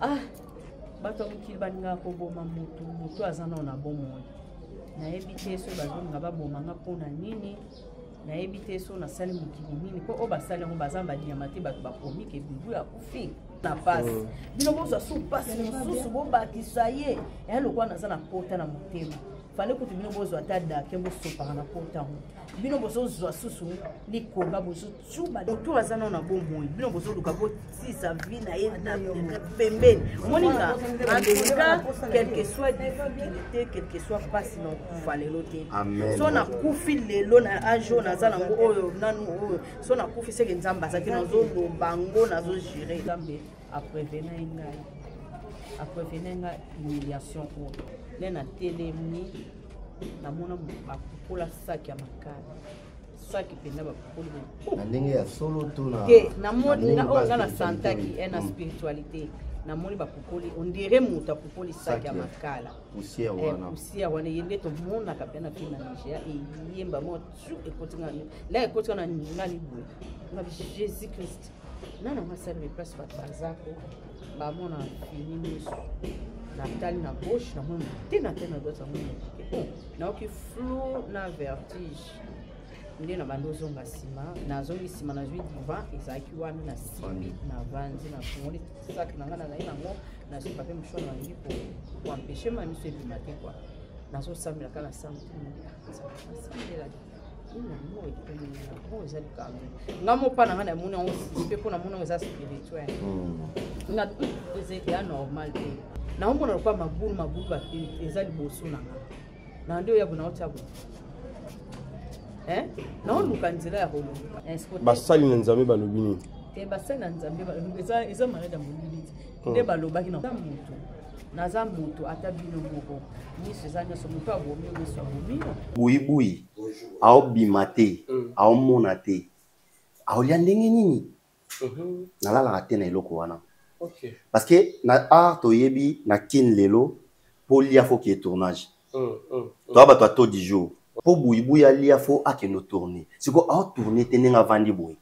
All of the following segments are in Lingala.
Ah, bato mukili baninga ko boma mutu azana na bomo. Na ebite so bazonga ba boma nga pona nini? Na ebite so na sali mukili nini ko obasali ngo bazamba diamati bato ba komi ke bibu ya kufi. Na passe. Bino bozo so passe mususu bo bakisaye. Elo kwa nazana pota na mutema. Fallait que tu bino bozo atada kembo so para na pota. Bino bozo zo susu ni komba bozo chuba to azana na bomo. Bino bozo luka bo si sa vie na ye na pembeni. Moninga en tout cas quel que soit difficulté, quel que soit passe non fallait l'autre. So na kufi lelo na ajo na zana ngo oyo nanu oyo. So na kufi se nzamba za kino zo bango na zo gérer zambe après venir humiliation ou na telemi na mona bakukola saki ya makala saki penda bakukoli na ndenge ya solo to na ke na moni na santaki na spiritualité na moni bakukoli on dirait muta kukoli saki ya makala usia wana yende to mona kapena pina Nigeria e yemba mo tu ekotinga la ekotinga na ngani bwe na Jésus Christ nana masali me place bazako ba mona fini na tali na gauche na mona tena droite na mona na oki flou na vertige ndé na bandozo ngasima na zongi sima na jui divan ezaki wami na sibi na vanzi na fongoli sak na ngana na yango na zo papier mouchoir na ngi pour empêcher ma miso de matin quoi na zo samila kala samti la ina mo ekoni na mo ezali kamwe ngamo pa na ngana mona on sipe ko na mona eza spirituel na ezeki ya normal te na mbona kwa mabulu ba ezali boso na na ndio yabu na otabu na oluka nzela ya holo basali na nzambe balobini te basali na nzambe balobini eza malada molili nde balobaki na mutu na za mutu atabino moko ni sezanya so mutu abomi so abomi bui ao bimate ao monate ao lia ndenge nini na la te na eloko wana OK parce que na art toyebi na kin lelo polia faut qu'il tournage toi ba toi tout du jour po bui alia faut akeno tourner siko a tourner tenenga vandi bui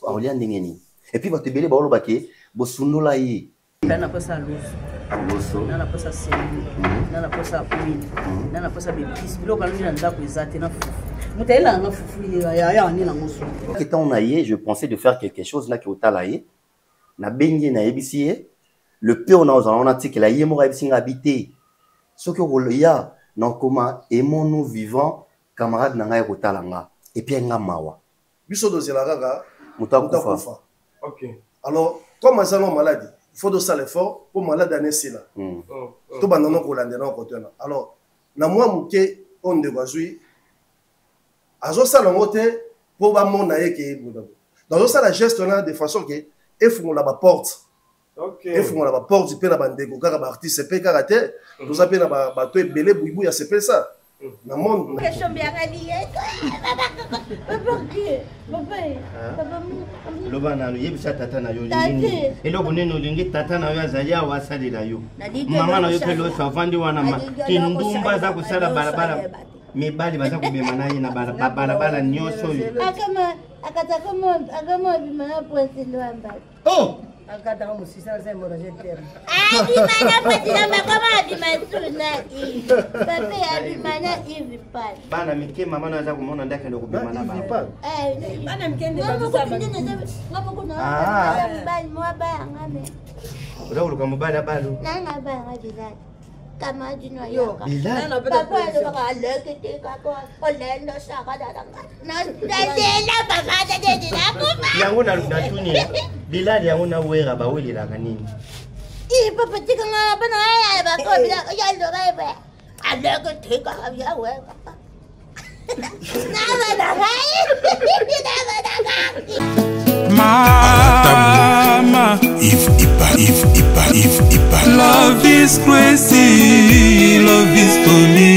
ao lia ndenge nini et puis ba te belé ba lo baké bo sundola yi na pasa loso na pasa semi na pasa queen na pasa bebis bilo kalongi na ndako ezate na fufu mutaela na fufu ya ni na ngoso quand on a yé je pensais de faire quelque chose là qui au talaye na bengi na ebisié le peu on a dit que la yé mo ebisi habité ce que ya na comment aimons-nous vivants camarade na ngai kotalanga et puis nga mawa biso dozela kaka mutakufa. OK alors comme ça non maladie il faut de ça l'effort pour malade anesi là to banana ko landela ko tena alors na moi muke on de bazui azo ça ngote pour ba mona yeke budabu dans ça la geste là de façon que efungola ba porte OK efungola ba porte pe na bandeko kaka ba artiste pe kaka te to ça pe na ba to ebele buibu ya c'est ça na monde question bien allié papa loba na yebisa tata na yo nini eloko neno lingi tata na yo azali awa asalela yo mama na yo pe lo savandi wana kindumba za kusala barabara mibali baza kubema na ye na barabara nyoso yo akama bimana pointe lwamba akata kama musisa zembo na jetem bimana pointe lwamba kama bimatuna papa bimana hivi pale bana mike mama na za kumona ndake ndo kubema na bana bana mkende badusa ngabo kuna mbali mwaba ngame ulauluka mubala balu nanga ba ngabizana kama jino yoka Bilal papa ndo kaleke te kako olendo saka dadanga na dela papa dede nakufa yango na tuni Bilal yango na wera ba weli la kanini papa tika nga bana ya ba ko bila ya ndo ba ba aleke te ka ya we papa na ba Mama, if love is crazy, love is for me.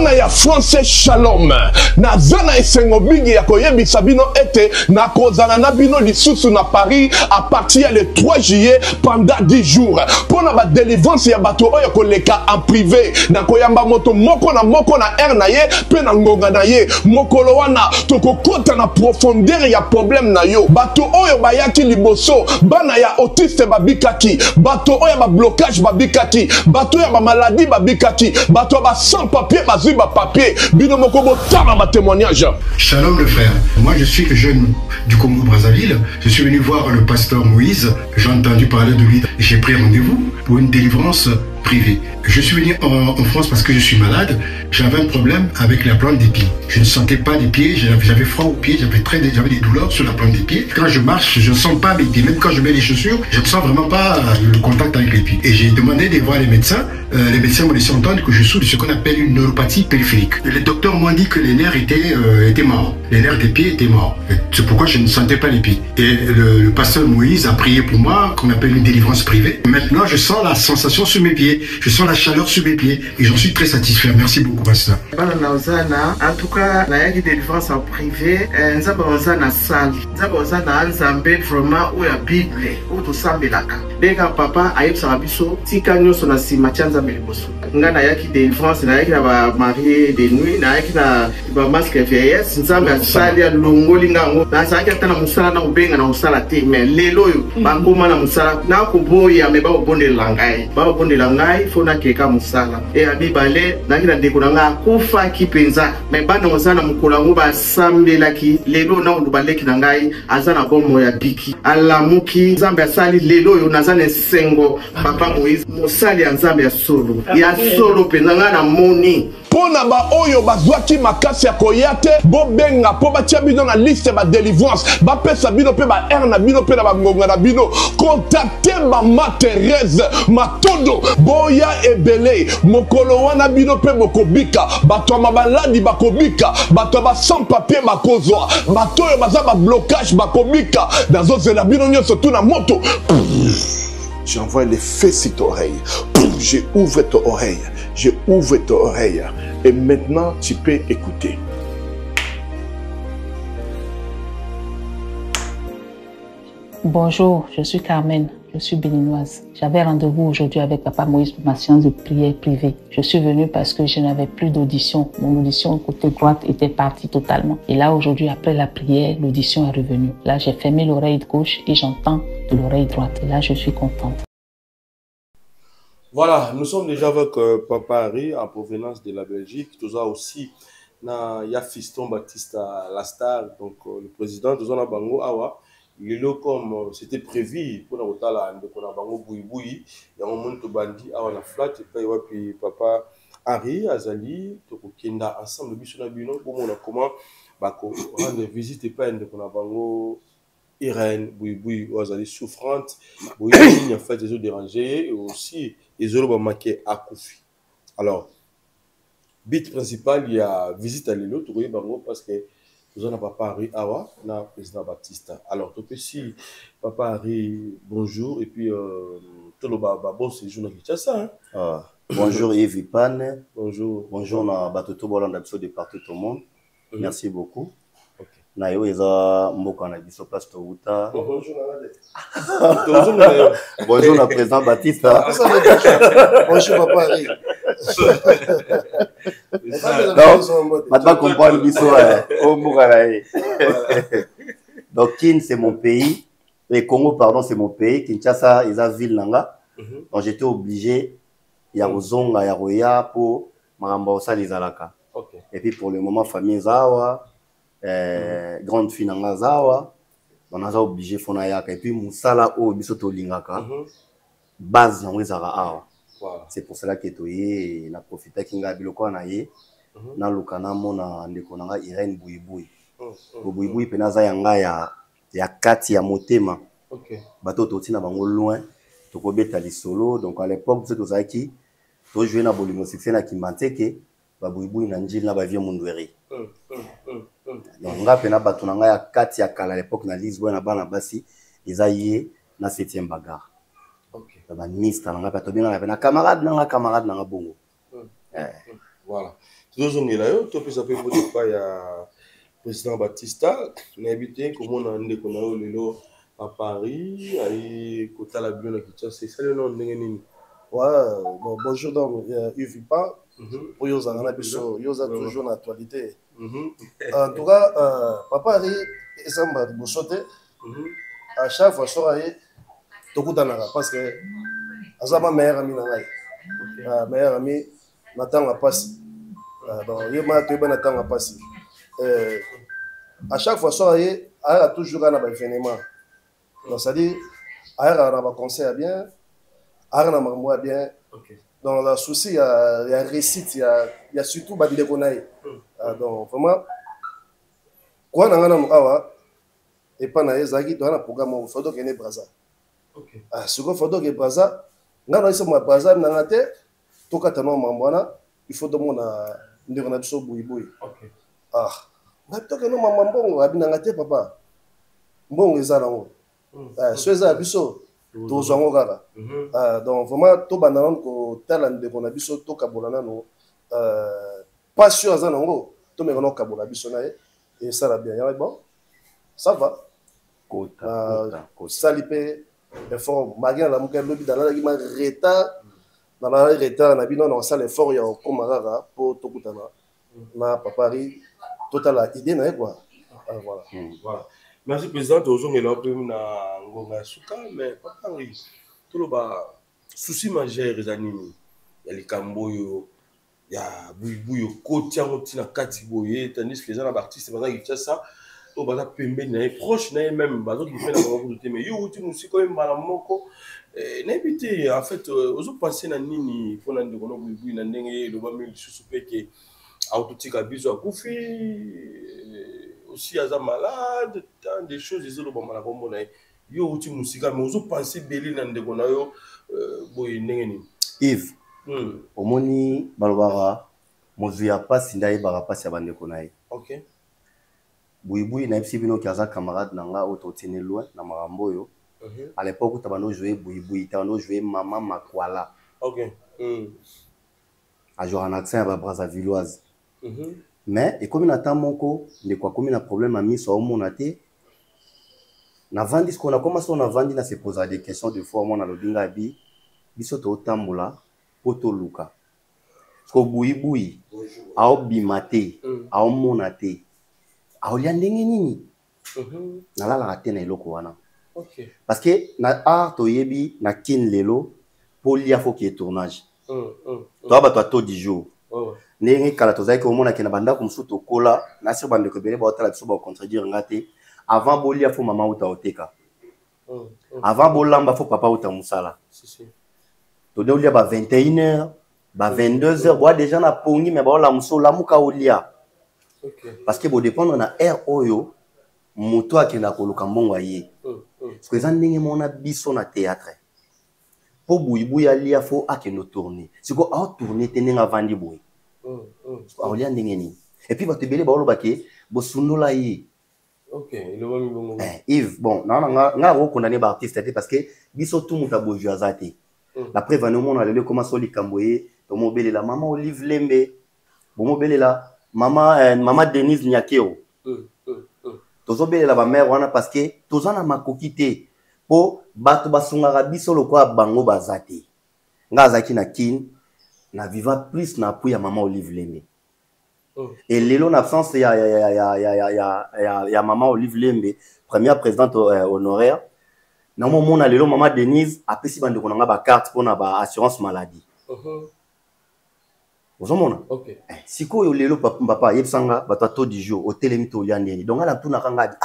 bana ya français shalom nazana esengo bingi ya koyebisa bino ete na kozana na bino lisusu na Paris à partir le 3 juillet pendant 10 jours pour na ba délivrance ya bato oyo koleka en privé na koyamba moto moko na air na ye pe na ngonga na ye mokolo wana tokokota na profondeur ya problème na yo bato oyo bayaki liboso bana ya autiste babikaki bato oyo ba blocage babikaki bato ya ba maladie babikaki bato ba sans papier bazui ba papier bino moko botama ba témoignage. Shalom le frère, moi je suis jeune du Congo Brazzaville, je suis venu voir le pasteur Moïse, j'ai entendu parler de lui, j'ai pris rendez-vous pour une délivrance privée. Je suis venu en France parce que je suis malade, j'avais un problème avec la plante des pieds. Je ne sentais pas les pieds, j'avais froid aux pieds, j'avais des douleurs sur la plante des pieds. Quand je marche, je ne sens pas mes pieds, même quand je mets les chaussures, je ne sens vraiment pas le contact avec les pieds. Et j'ai demandé de voir les médecins m'ont laissé entendre que je souffre de ce qu'on appelle une neuropathie périphérique. Les docteurs m'ont dit que les nerfs étaient morts, les nerfs des pieds étaient morts. C'est pourquoi je ne sentais pas les pieds. Et le pasteur Moïse a prié pour moi, qu'on appelle une délivrance privée. Maintenant, je sens la sensation sur mes pieds, je sens la chaleur sur mes pieds et j'en suis très satisfait. Merci beaucoup, pasteur. En tout cas, la délivrance en privé, nous avons une salle, nous avons un vraiment où la Bible, où tout ça est là. Bega papa ayeb sarabiso tika nyoso na sima chanza meliboso ngana yaki délivrance na yaki na ba marié de nuit na yaki na ba masque vieillesse nzambe asali ya longoli ngango na saki atana musala na ubenga na musala te mais lelo yo bangoma na musala na ko boya me ba bonde langai fona keka musala e abi bale na kina ndeko na kufa kipenza me bana musala mukula ngo ba sambela ki lelo na ulubaleki na ngai azana bomo ya biki alamuki nzambe asali lelo yo na sengo papa Moïse mosali ya nzambe ya solo penanga na moni pona ba oyo bazwaki makasi ya koyate bo benga po batia bino na liste ba délivrance ba pesa bino pe ba air na bino pe na ba ngonga na bino contacter mama Thérèse Matondo boya ebele mokolo wana bino pe bokobika bato ma baladi bakobika bato ba sans papier bakozwa bato oyo baza ba blocage bakobika dazo zela bino nyonso tuna moto. J'envoie les feux sur ton oreille. Je ouvre ton oreille. Je ouvre ton oreille. Et maintenant, tu peux écouter. Bonjour, je suis Carmen. Je suis béninoise. J'avais rendez-vous aujourd'hui avec Papa Moïse pour ma séance de prière privée. Je suis venue parce que je n'avais plus d'audition. Mon audition côté droite était partie totalement. Et là, aujourd'hui, après la prière, l'audition est revenue. Là, j'ai fermé l'oreille gauche et j'entends de l'oreille droite. Et là, je suis contente. Voilà, nous sommes déjà avec Papa Harry en provenance de la Belgique. Tout ça aussi, il y a Fiston Baptiste Lastar, donc le président de Zona Bango Awa. Lelo comme c'était prévu pour nous tala ndeko na bango buibui ya monto bandi awa na flat et puis papa Harry azali to kokenda ensemble biso na bino pour mona comment bako rendre visite et pas ndeko na bango Irène buibui azali souffrante buibui en fait des eaux dérangées et aussi les eaux ba maqué akufi. Alors but principal il y a visite à Lelo to koyeba bango parce que nous avons Papa Harry Awa, na président Baptiste. Alors, tout petit, Papa Harry, bonjour. Et puis, tout le bon séjour dans Kinshasa. Bonjour Yves Pan. Bonjour. Bonjour, na Batoto Bolanda de partout au monde. Merci beaucoup. Na yo eza mboka na biso place to uta. Bonjour Bonjour na président Baptiste. Bonjour Papa Harry. Maintenant comprendre biso au Moukalaï. Donc Kin c'est mon pays, et Congo pardon c'est mon pays, Kinshasa eza ville nanga. Donc j'étais obligé ya kozonga ya roya pour maramba osala ezalaka. Et puis pour le moment famille zawa grande fille nanga zawa. On a obligé fona yaka et puis musala o biso to lingaka. Base yango ezaka awa. C'est pour cela que toye na profita kinga biloko na ye na lukana mona ndeko nanga Irène Buibui. Buibui pena za yanga ya kati ya motema. Bato toti na bango loin to kobeta lisolo donc à l'époque c'est tozaki to jouer na bolingo succès na Kimanteke ba Buibui na njili na ba vie mundweri. Donc nga pena bato nanga ya kati ya kala à l'époque na Lisbonne na bana basi ezaye na 7e bagarre. Voilà. tozongela yo topesa mpe motoka ya président Batista na habité komona ndeko na yo lelo à Paris ayi kotala bino na Kinshasa esali no ndenge nini? Ouais, bon, bonjour donc Yves Ipa pour yo zanga na biso yo za toujours na actualité. En tout cas papa Ari esamba bosote à chaque fois soirée tokutana parce que azama meilleur ami na ngai. Meilleur ami natanga pasi. Donc yema to ba natanga pasi. À chaque fois soirée a toujours na ba événement. Donc ça dit a na ba conseil bien, a na maman bien. Dans le souci il y a récite il y a surtout ba bileko naï. Donc vraiment quoi na ngana awa et pas na ezaki dans un programme photo que ne Braza. OK. Ce que photo que Braza ngana iso ma Braza na ngate to katano mambona il faut de mona ndeko na biso boui. OK. Ba to que no mambongo abina ngate papa. Mbongo ezala ngo. So eza biso to zongo kaka. Donc vraiment to banana ko tala ndeko na biso to kabolana no pas sûr azana ngo to me kono kabola biso na et ça va bien. Bon. Ça va. Salipé effort malgré la muka lobi dans la gima retard dans la retard na bino na sala effort ya komarara pour tokutana na papari total idée na quoi voilà. Voilà. Merci président tozongela pe na ngonga suka mais papari toloba souci majeur ezanini ya likambo yo ya buibuyo kotia ngotina kati boye tandis que les gens artistes pendant qu'ils font ça to baza pembe na proche na même bazo qui fait na bango de mais yo uti musi ko mbala moko n'habité en fait ozo passer na nini pona ndeko no buibuyo na ndenge lo ba mili susu peke autotika biso akufi aussi aza malade tant des choses ils ont ba mala kombo na yo uti musika mais ozo penser beli na ndeko na yo boye ndenge ni Yves omoni balobara mozuya pasi ndaye bara pasi ya bandeko na ye. OK. Buibui na epsi bino ki aza camarade na nga oto tene loin na marambo yo. À l'époque tu bano jouer buibui, tu bano jouer Maman Makwala. OK. A jouer en accent ba Brazzavilloise. Mais et comme na temps moko ne quoi comme na problème ami so mona te. Na vandi ce qu'on a commencé on a vandi na se poser des questions de fois moi na lobinga bi biso to tambola poto luka. Ko buibui ao bimate ao monate ao liandenge nini na la la tena eloko wana. OK. Parce que na art to yebi na kin lelo pour lia faut qu'il tournage to ba to 10 jours ndenge kala to zaki omona ke na banda ko msuto kola na sio bande ko bele ba otala biso ba contredire ngate avant bolia faut maman uta oteka avant bolamba faut papa uta musala to de olia ba 21h ba 22h bois déjà na pongi mais ba la muso la muka olia. Parce que bo dépendre na air oyo moto akenda koluka mbongo aye parce que ndenge mona biso na théâtre po buibuya lia faut akendo tourner siko a tourner tenenga vandi boy olia ndenge ni et puis ba te belé ba oloba ke bo sundola yi. OK, il va mi bongo. Yves bon nga ro condamner ba artiste parce que biso tout muta bo juazate. La preuve no mona lelo comment so likamboye to mobele la maman Olive Lembe bo mobele la maman Denise Nyakeo tozo bele la ba mère wana parce que tozo na makokité po bato basunga biso lokwa bango bazate nga zaki na kin na viva plus na pu ya maman Olive Lembe et lelo na absence ya maman Olive Lembe première présidente honoraire na moment na lelo maman Denise apesi bande ko nga ba carte pour na ba assurance maladie. Ozomona. OK. Sikoyo lelo papa yebsanga batato du jour hotel mito liandeni. Donc ala tuna kanga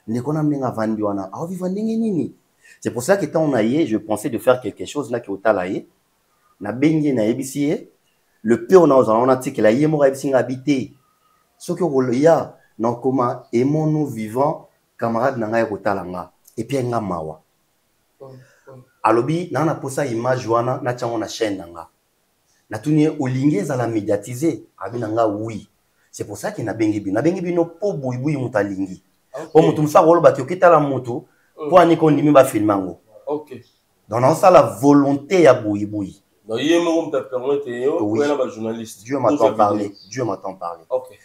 ndeko na menga vandi wana. A vivre ndenge nini. C'est pour ça que quand on a je pensais de faire quelque chose là qui otalaye na bengi na ebisi le peu on a dit que la yemo ebsinga habité. Ce que rolia non comment aimons-nous vivants camarade na ngai kotalanga et puis nga mawa. Alobi na posa image wana na chango na chaîne nanga. Na tuni olinge za la médiatiser abinanga oui. C'est pour ça qu'il na bengi bino po buibui mutalingi. Po mutu mfa rolo ba kyokita la mutu po ani ko ndimi ba filmango. OK. Donc on ça la volonté ya buibui. Oui. Dieu m'entend parler. Dieu m'entend parler.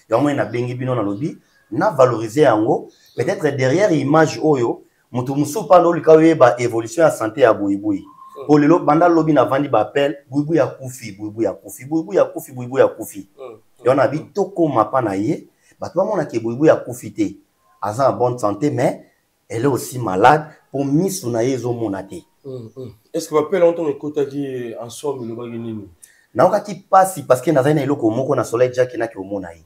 Il y a un moment bengi bino na lobby, na valoriser yango, peut-être derrière image oyo, mutu musu pa no likawe ba évolution ya santé ya boui. Pour le banda lobby na vandi ba appel, boui ya kufi, boui ya kufi, boui ya kufi, boui ya kufi. Et on a vu toko mapa na ye, ba to mona ke boui ya kufi te. Aza en bonne santé mais elle est aussi malade pour misu na ye zo monate. Est-ce que vous appelez longtemps que en somme le baginini? Na okaki pasi parce que nazana eloko moko na soleil jack na ki omona ye.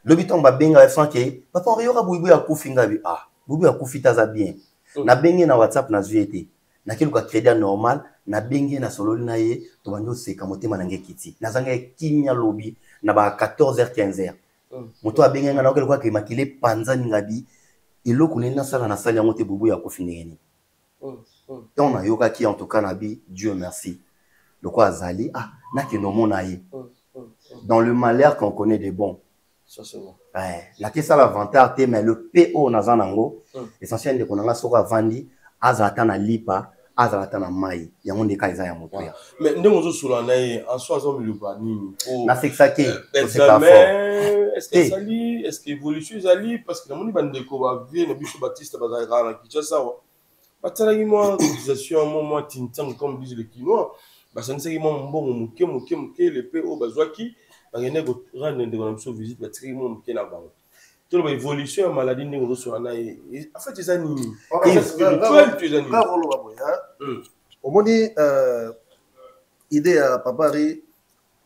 Lobi ton ba benga sans que papa on boui ya kufi ngabi ah boui ya kufi taza bien. Na bengi na WhatsApp na zuete. Na keluka crédit normal na bengi na sololi na ye to banjo seka motema na ngekiti. Na zanga kinya lobi na ba 14h 15h. Moto abenga na keluka ke makile panzani ngabi eloko nena sala na sali yango te boui ya kufi ngeni. Donc, en tout cas, Dieu merci. Le quoi Azali, ah, n'a que nos monaïs. Dans le malheur qu'on connaît des bons. Ça, c'est bon. Ouais, la question l'avantage, mais le PO Nazanango, essentiel de qu'on a sora vandi, Azalata na lipa, Azalata na mai. Il y a un des cas, il y a un moto. Mais nous, on se souvient, en soi, on le banni. Na c'est ça qui est-ce que Zali, est-ce que évolution Zali, parce que nous, on a dit que Bishop Baptiste Bazara, qui est ça. Batalagi moi utilisation moi tintan comme disent les Quinois bah ça ne sait moi bon moké le PO bazwaki ba ngene go rendre de comme so visite batalagi moi moké na bango tout le évolution maladie ne go so na en fait c'est ça ni spirituel tu es ni au moni idée à papari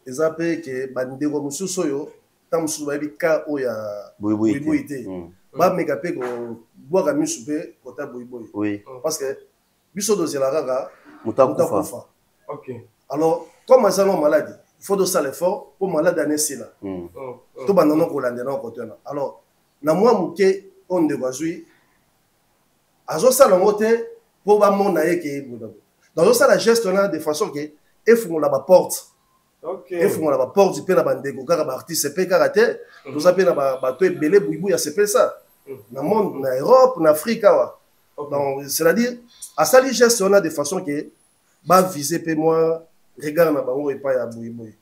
ezape que bande go mususo yo tamsu ba bika o ya boiboité ba meka pe ko boire à misouper kota boiboy. Oui. Parce que biso dossier la raga mutakufa. OK. Alors comme ça non maladie, il faut de ça l'effort pour malade année là. Tout bandono ko landena ko tena. Alors na moi muke on de bazui azo ça le moté pour ba mona yeke budabo. Dans ça la geste là de façon que efungo la porte. OK. Efungo la porte du pe na bandeko kaka ba artiste pe karaté. Nous appelle na ba to belé boubou ya c'est ça. Dans le monde, dans l'Europe, en Afrique. Donc, c'est-à-dire, à ça, les gestes, on a des façons que va viser pour moi, regarde, on va pas y abouiller.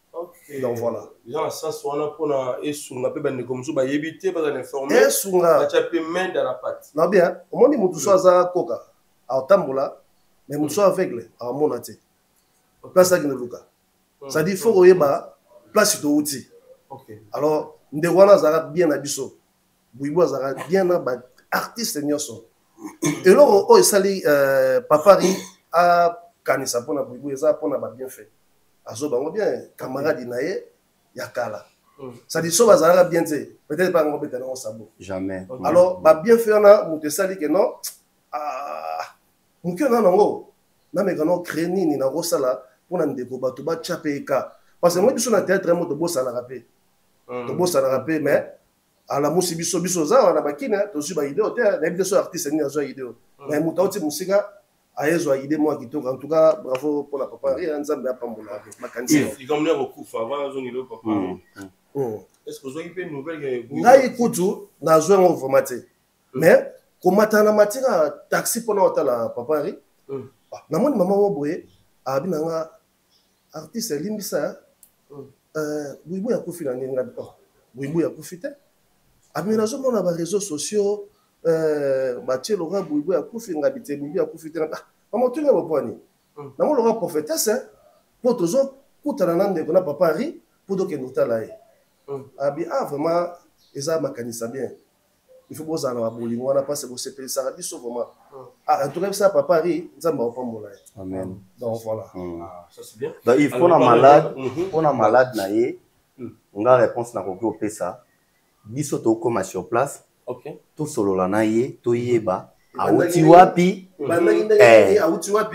Donc voilà. Dans ça, on a pour on appelle comme ça, bah éviter, bah informer. On a main dans la pâte. Non bien, au moins, il faut ça coca, à tambola, mais il faut aveugle, à mon athée. Place à Guinéluka. Ça dit, il faut que place de outil. Alors, nous devons bien abisso. Bouybo azara bien na ba artiste nyoso et là o sali papari a kanisa pona bouybo eza pona ba bien fait azo bango bien camarade nae ya kala ça dit so bazara bien té peut-être pas ngobeta na sabo jamais alors ba bien fait na muté sali que non mukyo na ngo na me kana créer nini na rosala pona ndeko bato ba chapeka parce que moi biso na théâtre mo to bossa la rapé mais à la musique biso za wana bakina to suba idée hôtel na biso artiste ni azo idée mais mutauti musika ayezo idée moi kitoko en tout cas bravo pour la papa rien nzambe apambola makanisi il comme ne recouf avant zo ngilo papa est-ce que vous avez une nouvelle ngai kutu na zo ngo formaté mais komata na matika taxi pona otala papa ri na moni maman mo boye abinanga artiste limbisa buibu ya kufina ninga buibu ya kufite aménagement mona ba réseaux sociaux batie loga buibu ya kufinga bite buibu ya kufite na maman tu nga boponi na mo loga prophétesse pour toujours kutana nande kona papa ri pour donc notala abi vraiment eza makanisa bien il faut bozana ba bolingo wana passe bo sepeli ça biso vraiment en tout cas ça papa ri nzamba opambola amen donc voilà ça c'est bien donc il faut na malade on malade na ye nga réponse na ko pesa biso to koma sur place OK to solola na ye to yeba auti wapi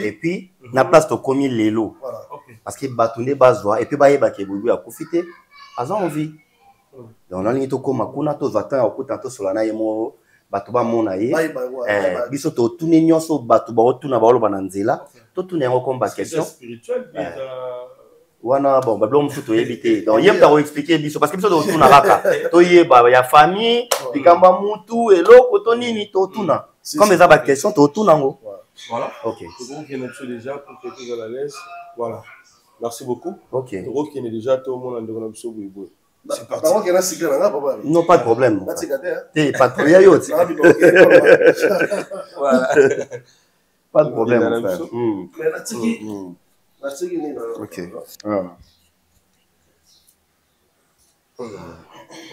et puis na place to komi lelo parce que batunde bazwa et puis ba yeba ke bubu ya kufite aza envie donc na lingi to koma kuna to vatan okuta to solola na ye mo bato ba mona ye biso to tune nyonso bato ba otuna ba oloba na nzela to tune yango comme question spirituel wana bon ba blom futo yebite donc yem ta expliquer biso parce que biso to tuna raka to yeba ya famille pikamba mutu eloko to nini to tuna comme ça ba question to tuna ngo voilà OK donc on vient déjà pour que tu à l'aise voilà Merci beaucoup. Ok. Roko qui est déjà tout le monde en devant c'est parti. Non, pas de problème. Pas de problème. Voilà. Pas de problème, mon frère. Ok.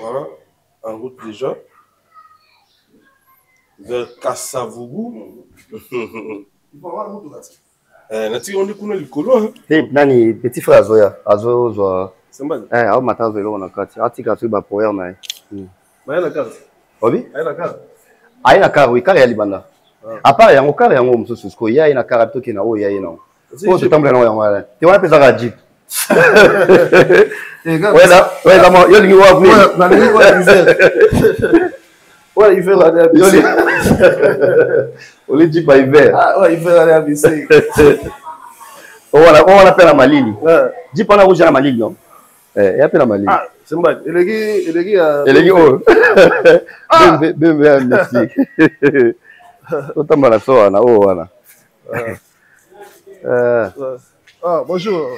Voilà. En route déjà. Vers Kassavougou. Nani, petit frère Azoya. Azoya. Ah, matin, vélo, on a quatre. Atika, tu vas pouvoir, mais. Oui? Ah, il y a un car, oui, car il y a Libanda. À part, il y a un car, il y a un homme, il y a un car, il y a un homme, il y a un homme. Oh, tu tombes là, tu vois, tu as Jeep. Ouais, là, ouais, là, il y a le niveau à venir. Ouais, il fait la dernière. On lui dit pas hiver. Ah, ouais, il fait la dernière. On appelle la Malini. Dis pas la rouge à la Malini, non? Il appelle la Malini. Ah, c'est bon. Il est oh. Merci. Autant mal à soi, là, oh, voilà. Ah, bonjour.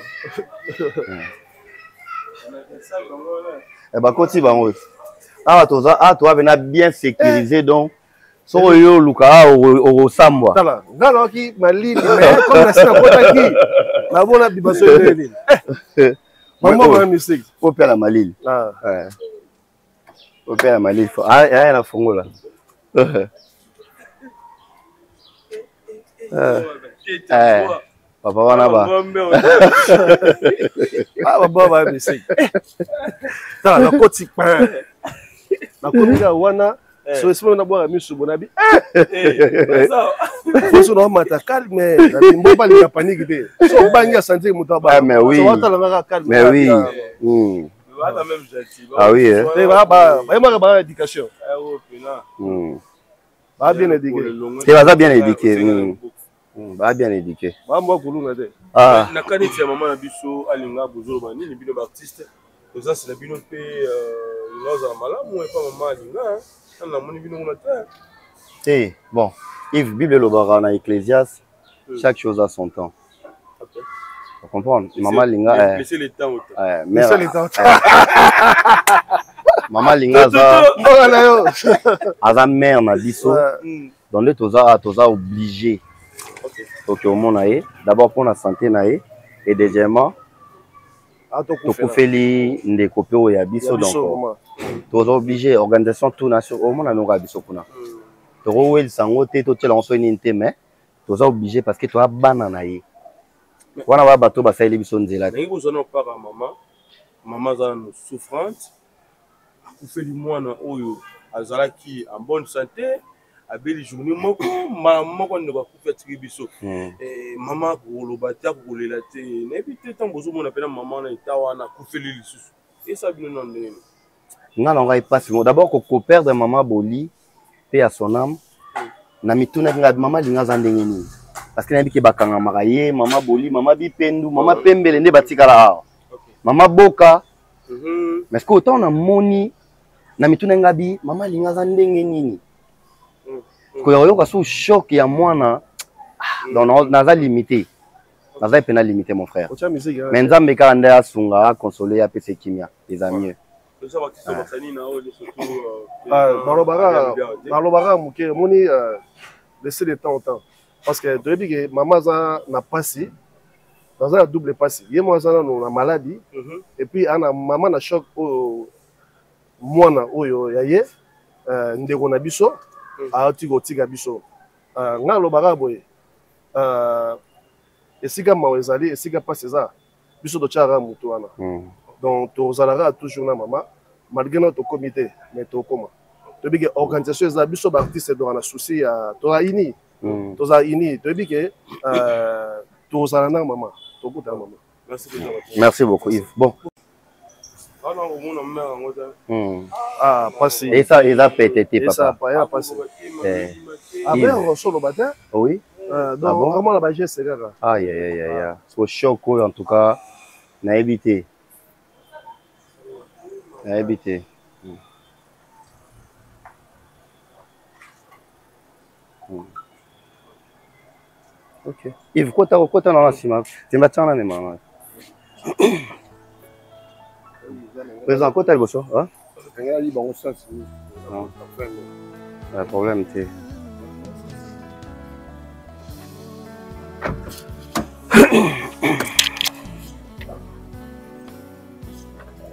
Eh ben, continue, ah, toi, bien sécurisé, donc. So yo luka au samba. Tala, ngalo ki malini mais comme la sina kota ki. La bona dibaso de. Maman ma musique. Faut faire la maline. Ah. Ouais. Faut faire la maline. Ah, il y a la fongo là. Papa wana ba. Ah, papa ma musique. Tala, la koti pa. La komiga wana so espero na boa misu bonabi faut no mata calme na bimbo bali ya panique de so banga sentir mutaba mais oui mais oui même gentil ah oui hein ba éducation ba bien éduqué tu vas bien éduqué ba bien éduqué ba mo kulunga de ah na kaniti ya mama na biso alinga bozolo ba nini bino ba artiste ça c'est la bino pe loza malamu et pas maman alinga. Bon, Yves, Bible Lobara, na Ecclésias, chaque chose a son temps. Vous comprenez? Maman Linga. Laissez le temps. Laissez le temps. Maman Linga, Aza mère na biso. Donc, les toza obligé. Donc, au monde d'abord pour la santé nae et deuxièmement, tokufeli ndekopé o ya biso donc. Tous obligés, organisation tout nation au monde à nous rabiso kuna. Toro wel sango te to tela on so ninte mais tous obligés parce que tu as bananaye. Wana ba bato ba saili biso nzela. Ngi bozona paka maman za no souffrante. Akufeli mwana oyo azalaki en bonne santé, abeli journée moko maman ko ndeba kufa tiki biso. Maman ko lobata ko lela te. N'ebite tant bozo mona pena maman na itawana kufeli lisusu. Et ça bino non ndene. D'abord, qu'on perdre maman Boli, paix à son âme. Namituna maman linga zandengeni. Parce que n'a biki bakanga maraye, maman Boli, maman Bipendu, maman Pembele ne batikala. Maman Boka. Mais ce qu'autant on a moni, namituna ngabi, maman linga zandengeni. Koyo kasu choc ya mwana. Donc naza limité. Naza pena limité mon frère. Mais nzambe ka ndaya sunga consoler ya pese kimia, les amis. Balobara muke moni laisser le temps au temps parce que depuis que maman n'a passé dans un double passé il y a moi ça na maladie et puis ana maman na choc au mwana oyo yaye ndeko na biso a tika biso nga lobara boye esika mawezali esika passé ça biso to chara mutu wana. Donc, tu as toujours na maman, malgré notre comité, mais tu as comment? Tu as dit que l'organisation des artistes dans un souci, tu as uni. Tu as uni. Tu as dit que tu as na maman. Merci beaucoup, Yves. Bon. Ah, passé. Et ça, il a pété, papa. Ça, il a passé. Avec un solo bâtard? Oui. Donc, vraiment, la bagage, c'est là. Aïe, aïe, aïe, aïe. C'est au choc, en tout cas, n'a évité. Habité. Ok. Yves, quoi t'as dans la cima? Tu m'as tenu la main. Président, quoi t'as le bosso? Hein? Non. Pas de problème, t'es.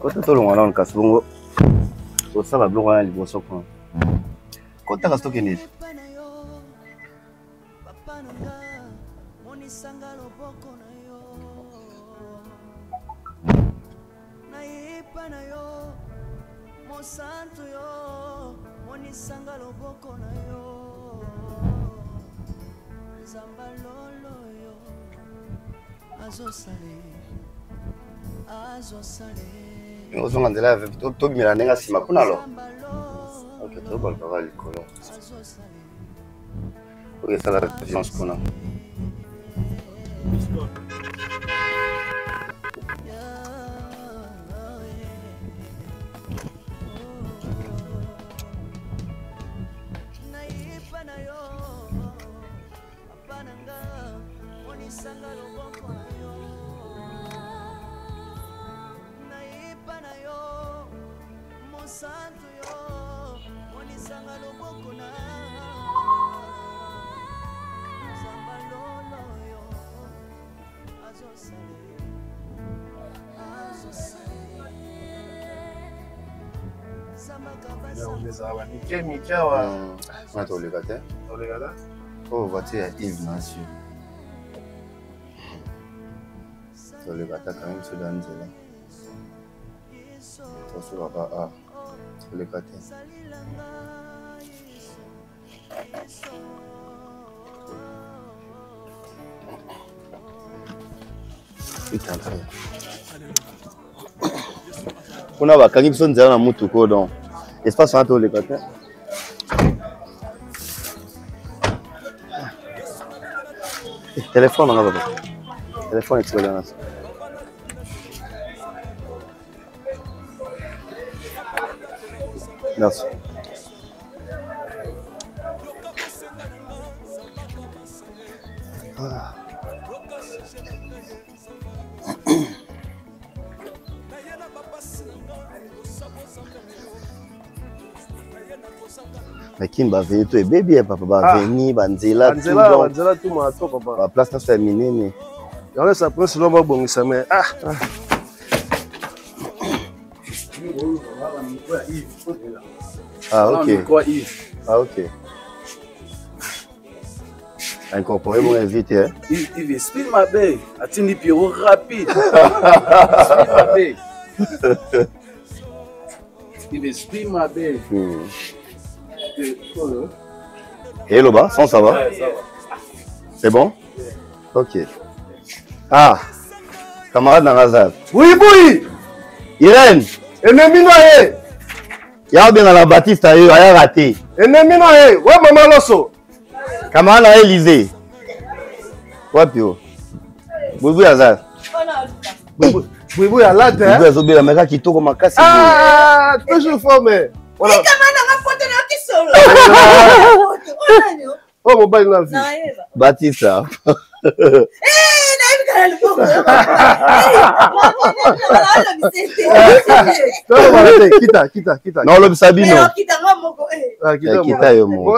Quand tu as le casse bongo, ça va bloquer les boissons. Quand tu as stocké net. Nous avons là tout bien n'est pas si mal alors. Ok, tout bon va aller colon. Ok, ça la différence qu'on a. Oh, voiture à Yves Nassio. Sur le gâteau, quand même, c'est dans là. Ça va pas. Ah, sur le gâteau. Putain, frère. On a quand même besoin de mutu cordon. Espace entre les gâteaux. Téléphone, on a pas. Téléphone expérience. Merci. Ah. Mais qui m'a vu tout bébé papa va venir banzela tout ma to papa la place c'est minene on laisse après selon moi bon ça mais ok ah ok incorporé mon invité hein il explique ma belle atteindre bureau rapide ma belle il explique ma belle. Et là-bas, ça va? C'est bon? Ok. Ah, camarade Narazal. Oui, oui! Irène! Ennemi noyé! Il y a bien dans la Baptiste, il a raté. Ennemi noyé! Ouais, maman Losso! Camarade Élysée. Ouais, Pio. Boubou Azal. Boubou Alad, hein? Boubou Azobé, la mère qui tourne comme un casse. Ah, toujours formé. Voilà. Oh, mon bail n'a vu. Baptiste. Kita. Non, le Sabino. Kita yo mo.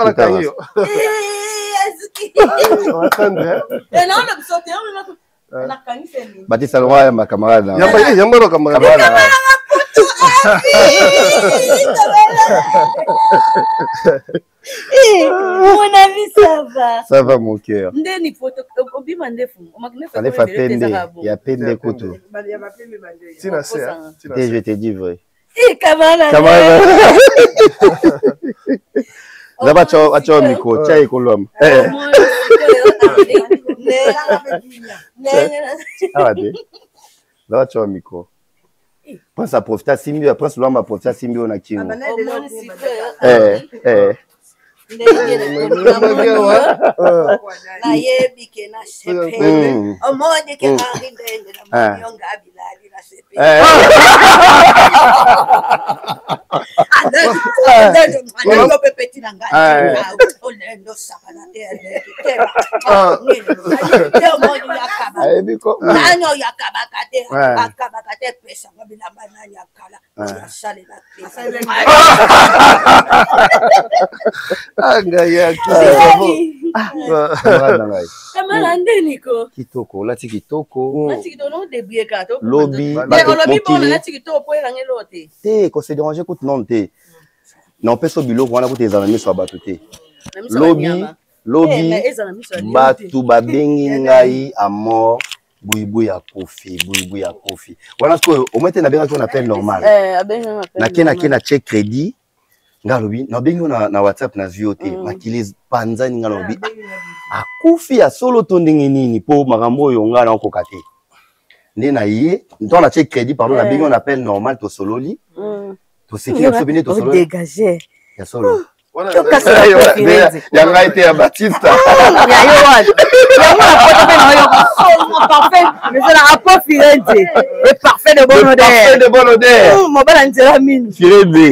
Baptiste Alroy, ma camarade. Yamba camarade. Mon ami, ça va. Ça va, mon cœur. Il y a peine de couteaux. Je te dis vrai. Là-bas, tu as un micro. Tu as un colombe. Là, tu as un micro. Après, ça profite à Simbi. Après, souvent, ma profite à Simbi, on a qui. Kitoko, lati kitoko. Lobby, te, qu'on se dérange, écoute, non, te. Non, pas so bilo, on a pour tes amis sur batouté. Lobby, batu babengi ngai à mort. Boui à Kofi. Voilà ce que au moins t'es bien qu'on appelle normal. Na kena check crédit. Nga lobi, na bengi na WhatsApp na ziote. Makili panza ni nga lobi. A Kofi a solo tondingi nini po makambo yo nga na okokate. Nde na ye, dans la check crédit pardon, na bengi on appelle normal to sololi. To sécurité to bine to sololi. Dégager. Ya solo. Yanga été à Baptiste. Parfait de bonne odeur. Mon bel antilamine. Firende.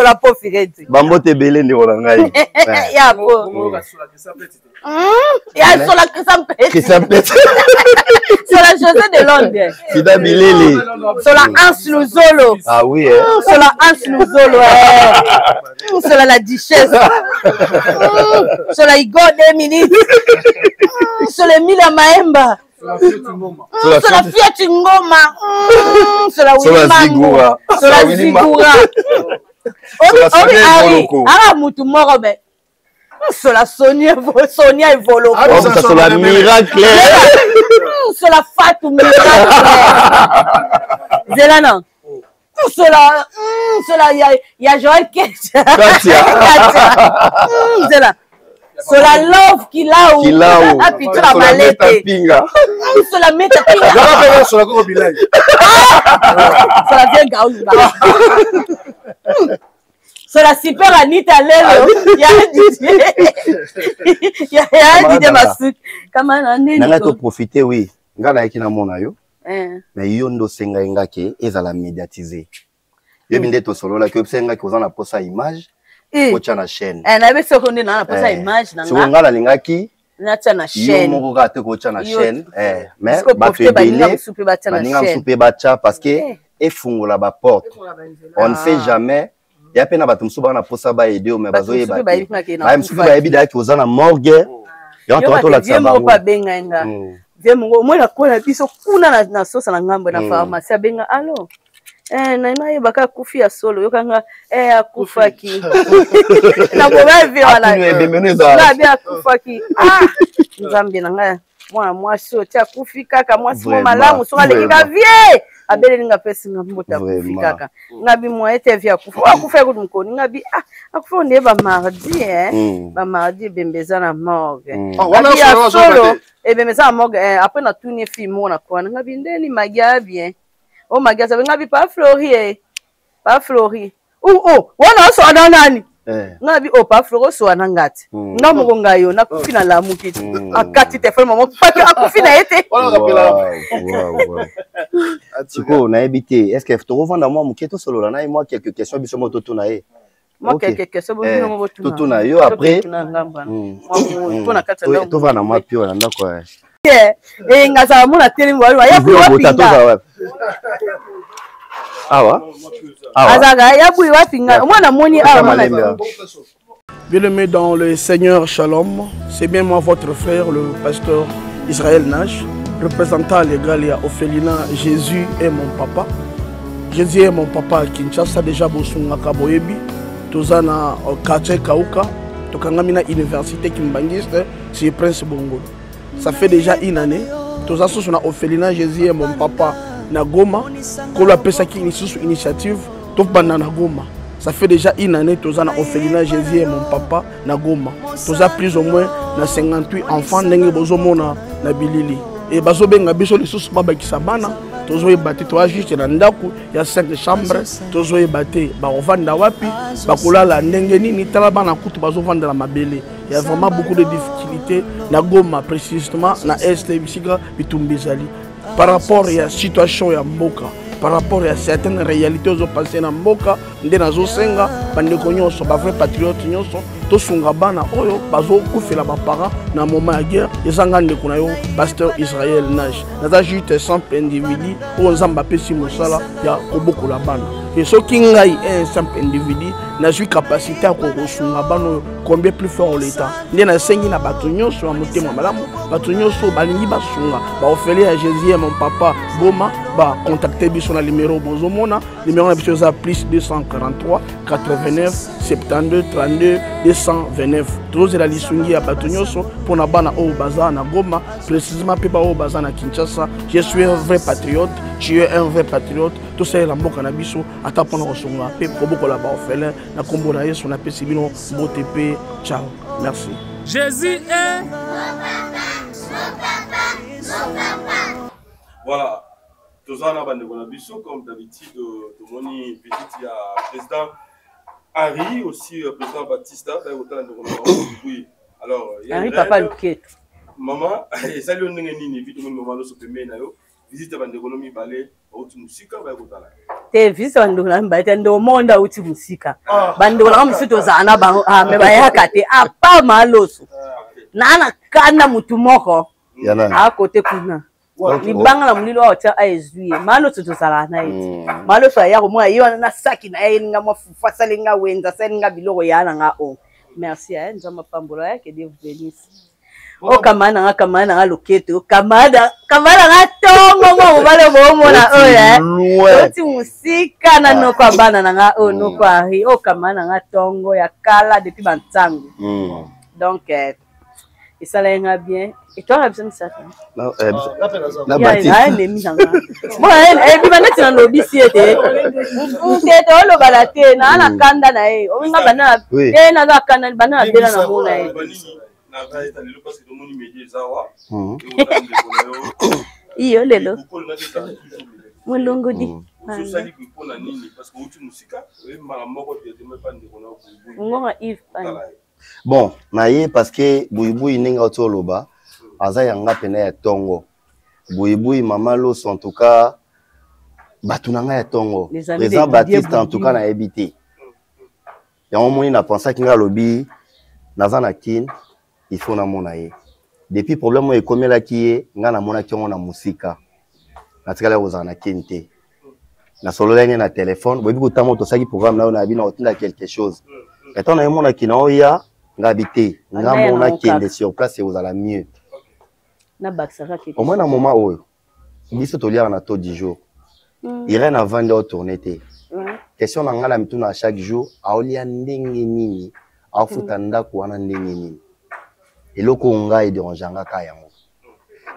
La peau firende. Bambo te belé ndi olangai. Ya po. Ya sur la chrysamplette. Sur la chaussée de Londres. Fida bilele. Sur la hanche Luzolo. Ah oui. Sur la hanche Luzolo. Sur la duchesse. Sur la Igor 2 minutes. Sur les Mila Maemba. Sur la Fiat Ngoma. Sur la Zigura. Sur la Zigura. Ah, Moutou Morobe. Sur la Sonia et Voloko. Sur la Miracle. Sur la Fatou Miracle. Zelana. Cela, il y a Joël Ketcha. Cela love qui là où. Ah, puis tu la malette. Cela met ta pinga. Cela go bilai. Cela vient gaoula. Cela super Anita Lelo. Il y a un DJ Massouk. Comment on est? Nanga to profiter oui. Ngala yaki na mona yo. Mais yondo senga ngake ezala médiatiser. Yebinde to solo la que senga ko zana posa image ko tchana chaîne. Na be so konde na posa image na. So ngala lingaki na tchana chaîne. Yo moko ka te ko tchana chaîne. Mais ba te belé baninga soupe bacha parce que efungola ba porte. On ne sait jamais. Ya pena batum suba na posa ba aider mais bazo yeba. Ba msuba ba yebi da ki ozana morgue. Yo to la tsaba. Yo pa benga nga. Vemo moi na kona biso kuna na sosa na ngambo na pharmacie benga allo na yebaka kufi ya solo yokanga akufaki na boba viola na bia akufaki nzambe na nga mwana mwasi otia kufi kaka mwasi malamu soka lekika vie abele ninga pesi nga mbota kufi kaka ngabi moete via akufa ko mkoni ngabi akufa ndeba mardi ba mardi bembeza na morgue wana solo bembeza morgue après na tourner film on a quoi ngabi ndeni magia bien oh magia ça ngabi pas Flori wana so nani ngabi pas Flori so ngati ngamo ngayo na kufina la mukiti akati telefone mama paki akufina ete Tiko na habité est-ce que tu revends moi muketo solo là na moi quelques questions biso moto to na e moi quelques questions moto to na yo après to va na moi pio na ndako ngaza mona tele mwali ya bui wapinga awa azaga ya bui wapinga mwana moni awa Bien-aimés dans le Seigneur Shalom, c'est bien moi votre frère, le pasteur Israël Nash, représentant légal à Ophelina. Jésus est mon papa. Jésus est mon papa à Kinshasa, déjà Bosunga Kaboyebi, Tozana Kache Kauka, Tokangamina Université Kimbangiste, c'est Prince Bongo. Ça fait déjà une année. Toza Sosuna Ophelina, Jésus est mon papa na Goma. Kolo Pesaki initiative, Topana na Goma. Ça fait déjà une année que Tozana Ophelina, Jésus est mon papa na Goma. Toza plus ou moins na 58 enfants n'engue bozomona na bilili. Et bazo benga biso les sous baba kisabana. Tozo ebate toa juste na ndaku ya 5 chambres. Tozo ebate ba ovanda wapi ba kolala ndenge nini tala bana kutu bazo vanda la mabele. Il y a vraiment beaucoup de difficultés na Goma précisément na Est Bisika Bitumbezali. par rapport à la situation ya mboka, par rapport à certaines réalités aux passées na mboka, ndé nazo senga bandeko nyonso ba vrai patriote nyonso to sunga bana oyo bazo kufela ba parents na moment ya guerre ezanga ndeko na yo pasteur Israël Nage. Naza juste simple individu o nzamba pesi mosala ya kobokola bana. Et ce qui ngai un simple individu n'a eu capacité à kosunga bana combien plus fort l'état. Ndé na sengi na bato nyonso ya motema malamu, bato nyonso balingi basunga, ba ofeli à Jésus mon papa Boma ba contacter biso na numéro bozomona, numéro na biso za plus 243 89 72 32 229. Tous la lisungi ya bato nyonso pona bana o baza na Goma, précisément pe ba o baza na Kinshasa. Je suis un vrai patriote, tu es un vrai patriote. Tout ça la mboka na biso ata pona kosunga pe koboko la ba ofele na kombo na Yesu na pesi bino motepe. Ciao. Merci. Jésus est Voilà. Tous en abandon de Bisso, comme d'habitude, tout le monde visite le président Henri, aussi le président Baptista. Alors, Henri Papa Luquette. Maman, salut on est ni vite maman le sommet na yo. Visite bandekonomi balé au musika ba kotala. Te visite bandekonomi balé ndo monde au musika. Bandekonomi musito zana ba me ba yakate apa maloso. Nana kana mutu moko. A côté kuna. Libanga la mulilo wa tia aezuye malo tutosala na eti malo so ya ko mo ayo na saki na ye nga mo fasale nga wenza sale nga biloko ya na nga o merci a nzama pambola ya que Dieu vous bénisse o kamana nga loketo kamana nga tongo mo bale bo mona oya oti musika na no kwa bana na nga o no kwa ri o kamana nga tongo ya kala depuis bantango donc et ça l'a bien. Et toi, tu as ça? Non, la bâtisse. Moi, elle dit, maintenant, tu as lobby, si tu es. Tu es au balate, na la kanda na e. O nga bana, e na la kanda bana de la na mona e. Na ka eta lelo parce que tout le monde me dit zawa. Iyo lelo. Mulungu di. So sali ko pona nini parce que uti musika, e mala moko te te me pa ndeko na ko. Ngonga Yves. Bon, naye parce que Bouyboui ninga otoloba, aza yanga pena ya tongo. Bouyboui mama los en tout cas, batunanga ya tongo. Président Baptiste en tout cas na habité. Ya omoni na pensa kinga lobi, naza na kin, il faut na mona ye. Depuis problème e komela kiye, nga na mona kiongo na musika. Na tikala oza na kinte. Na solo lenge na téléphone, boyebi kotamo to saki programme na ona bina otinda quelque chose. Étant na mona kina oya ngabité nga mona kende sur place et vous allez mieux na baksaka ke au moins na moment oyo biso to liara na to 10 jours irene avant de tourner té question na ngala mituna à chaque jour aolia ndenge nini afuta ndako wana ndenge nini eloko ngai dérangeanga ka yango